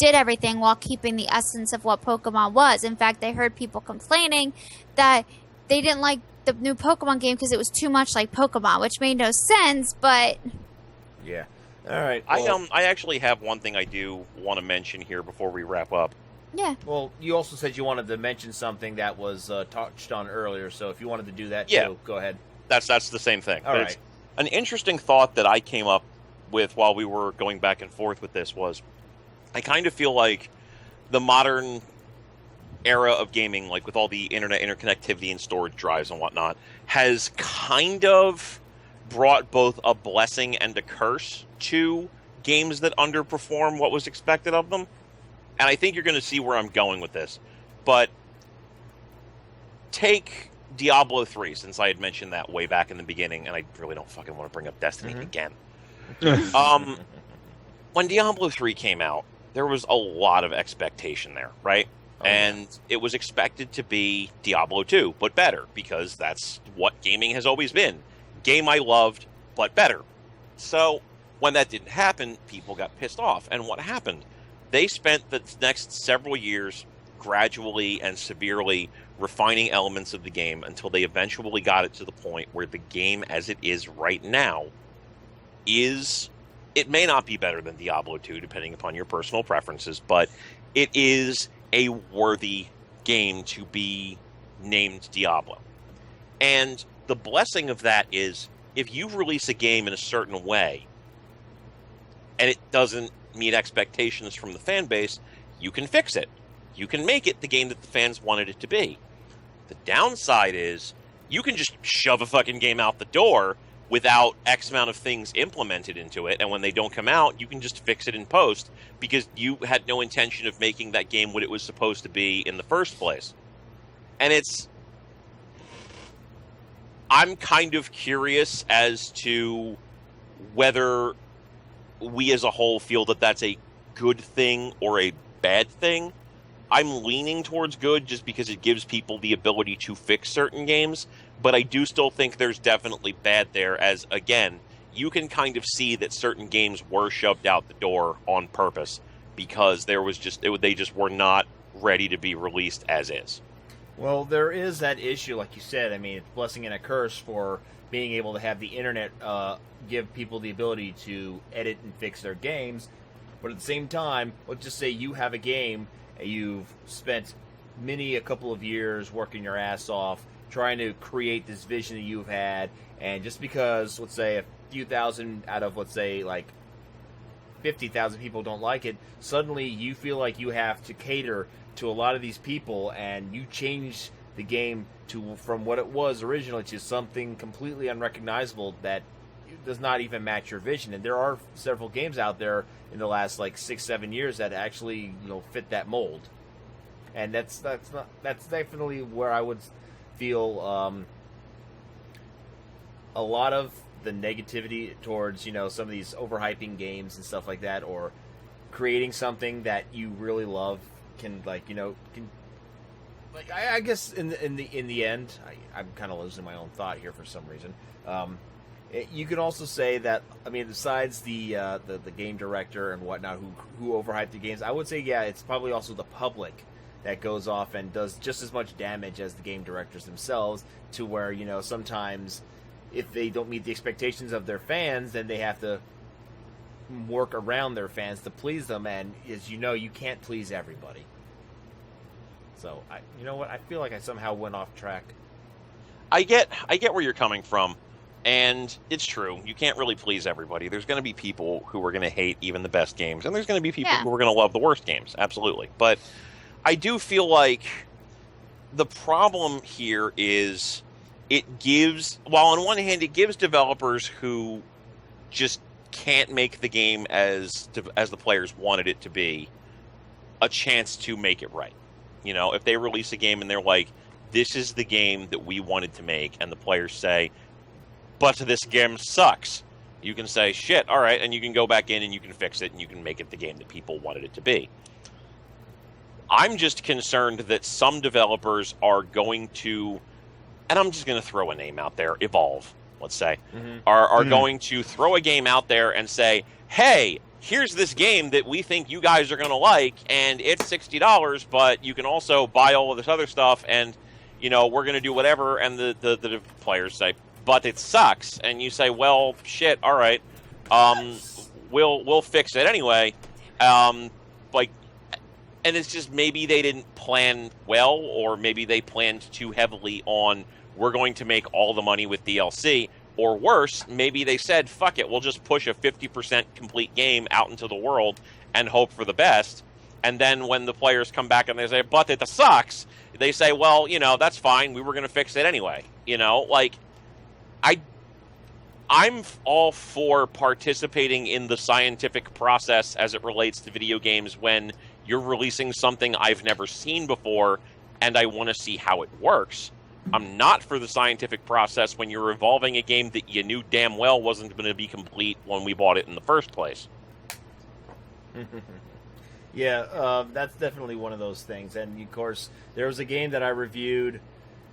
everything while keeping the essence of what Pokemon was. In fact, I heard people complaining that they didn't like the new Pokemon game because it was too much like Pokemon, which made no sense, but Yeah. All right. Well, I actually have one thing I do want to mention here before we wrap up. yeah. well, you also said you wanted to mention something that was touched on earlier, so if you wanted to do that Yeah. too, go ahead. That's the same thing. All But right. it's an interesting thought that I came up with while we were going back and forth with this was I kind of feel like the modern era of gaming, like with all the internet interconnectivity and storage drives and whatnot, has kind of brought both a blessing and a curse to games that underperform what was expected of them. And I think you're going to see where I'm going with this. But take Diablo 3, since I had mentioned that way back in the beginning, and I really don't fucking want to bring up Destiny again. When Diablo 3 came out, there was a lot of expectation there, right? And it was expected to be Diablo 2, but better, because that's what gaming has always been. Game I loved, but better. So when that didn't happen, people got pissed off. And what happened? They spent the next several years gradually and severely refining elements of the game until they eventually got it to the point where the game as it is right now is... It may not be better than Diablo 2, depending upon your personal preferences, but it is a worthy game to be named Diablo. And the blessing of that is, if you release a game in a certain way, and it doesn't meet expectations from the fan base, you can fix it. You can make it the game that the fans wanted it to be. The downside is, you can just shove a fucking game out the door without X amount of things implemented into it, and when they don't come out, you can just fix it in post, because you had no intention of making that game what it was supposed to be in the first place. And I'm kind of curious as to whether we as a whole feel that that's a good thing or a bad thing. I'm leaning towards good just because it gives people the ability to fix certain games, but I do still think there's definitely bad there, as, again, you can kind of see that certain games were shoved out the door on purpose because they just were not ready to be released as is. Well, there is that issue, like you said. I mean, it's a blessing and a curse for being able to have the internet give people the ability to edit and fix their games. But at the same time, let's just say you have a game, and you've spent a couple of years working your ass off, trying to create this vision that you've had, and just because, let's say, a few thousand out of, let's say, like 50,000 people don't like it, suddenly you feel like you have to cater to a lot of these people, and you change the game from what it was originally to something completely unrecognizable that does not even match your vision. And there are several games out there in the last like 6-7 years that actually fit that mold, and that's definitely where I would feel a lot of the negativity towards some of these overhyping games and stuff like that, or creating something that you really love I guess in the end, I'm kind of losing my own thought here for some reason. You can also say that, I mean, besides the game director and whatnot who overhyped the games, I would say, yeah, it's probably also the public that goes off and does just as much damage as the game directors themselves, to where, sometimes if they don't meet the expectations of their fans, then they have to work around their fans to please them, and as you can't please everybody. So, you know what? I feel like I somehow went off track. I get where you're coming from. And it's true. You can't really please everybody. There's going to be people who are going to hate even the best games, and there's going to be people who are going to love the worst games. Absolutely. But I do feel like the problem here is while on one hand it gives developers who just can't make the game as the players wanted it to be a chance to make it right. If they release a game and they're like, this is the game that we wanted to make, and the players say, but this game sucks, you can say, shit, all right, and you can go back in and you can fix it and you can make it the game that people wanted it to be. I'm just concerned that some developers are going to, and I'm just going to throw a name out there, Evolve, let's say, are going to throw a game out there and say, hey, here's this game that we think you guys are going to like, and it's $60, but you can also buy all of this other stuff, and, you know, we're going to do whatever, and the players say, but it sucks, and you say, well, shit, all right, we'll fix it anyway, like, and it's just maybe they didn't plan well, or maybe they planned too heavily on, we're going to make all the money with DLC, or worse, maybe they said, fuck it, we'll just push a 50% complete game out into the world and hope for the best, and then when the players come back and they say, but it sucks, they say, well, you know, that's fine, we were going to fix it anyway, you know, like, I'm all for participating in the scientific process as it relates to video games when you're releasing something I've never seen before and I want to see how it works. I'm not for the scientific process when you're evolving a game that you knew damn well wasn't going to be complete when we bought it in the first place. Yeah, that's definitely one of those things. And, of course, there was a game that I reviewed,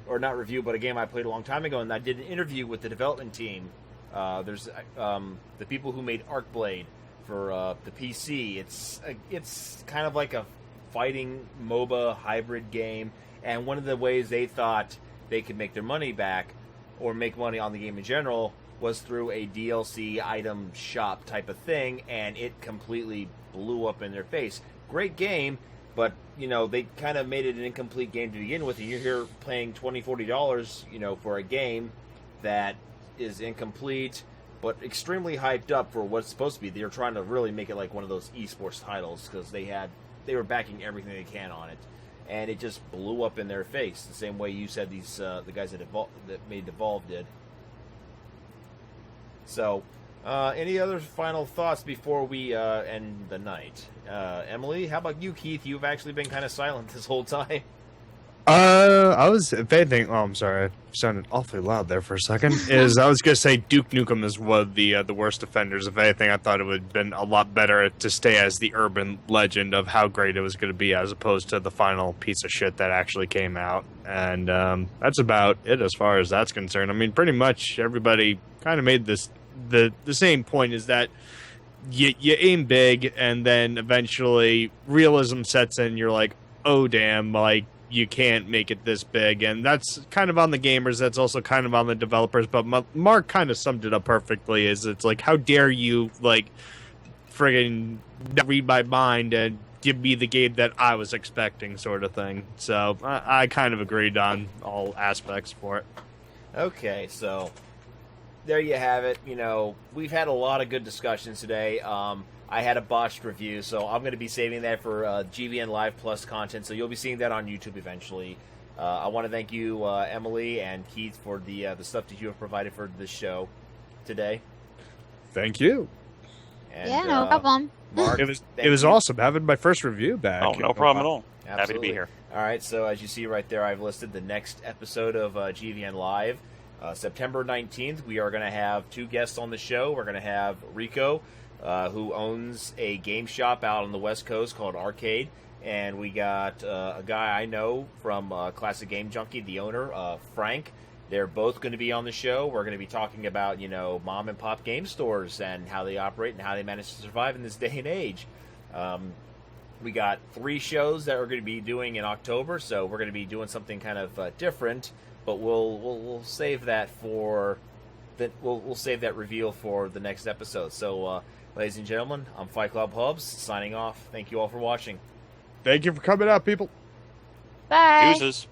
or not reviewed, but a game I played a long time ago, and I did an interview with the development team. There's the people who made Arcblade for the PC. It's kind of like a fighting MOBA hybrid game, and one of the ways they thought they could make their money back, or make money on the game in general, was through a DLC item shop type of thing, and it completely blew up in their face. Great game, but, you know, they kind of made it an incomplete game to begin with, and you're here paying $20, $40, you know, for a game that is incomplete, but extremely hyped up for what's supposed to be. They're trying to really make it like one of those esports titles, because they were backing everything they can on it, and it just blew up in their face, the same way you said these the guys that made Evolve did. So, any other final thoughts before we end the night? Emily, how about you, Keith? You've actually been kind of silent this whole time. I was, if anything, I'm sorry, I sounded awfully loud there for a second. I was going to say Duke Nukem is one of the worst offenders. If anything, I thought it would have been a lot better to stay as the urban legend of how great it was going to be, as opposed to the final piece of shit that actually came out. And that's about it as far as that's concerned. I mean, pretty much everybody kind of made this the same point, is that you aim big, and then eventually realism sets in. You're like, oh damn, like, you can't make it this big, and that's kind of on the gamers, that's also kind of on the developers, but Mark kind of summed it up perfectly. It's like, how dare you, like, friggin' read my mind and give me the game that I was expecting, sort of thing. So I kind of agreed on all aspects for it. Okay, so there you have it. You know, we've had a lot of good discussions today. I had a botched review, so I'm going to be saving that for GVN Live Plus content, so you'll be seeing that on YouTube eventually. I want to thank you, Emily and Keith, for the stuff that you have provided for this show today. Thank you. And, yeah, no problem. Mark, it was awesome having my first review back. Oh, no problem at all. Absolutely. Happy to be here. All right, so as you see right there, I've listed the next episode of GVN Live. September 19th, we are going to have two guests on the show. We're going to have Rico, who owns a game shop out on the West Coast called Arcade. And we got a guy I know from Classic Game Junkie, the owner, Frank. They're both going to be on the show. We're going to be talking about, you know, mom and pop game stores and how they operate and how they manage to survive in this day and age. We got 3 shows that we're going to be doing in October, so we're going to be doing something kind of different. But we'll save that for we'll save that reveal for the next episode. So, ladies and gentlemen, I'm Fight Club Hubs signing off. Thank you all for watching. Thank you for coming out, people. Bye. Deuces.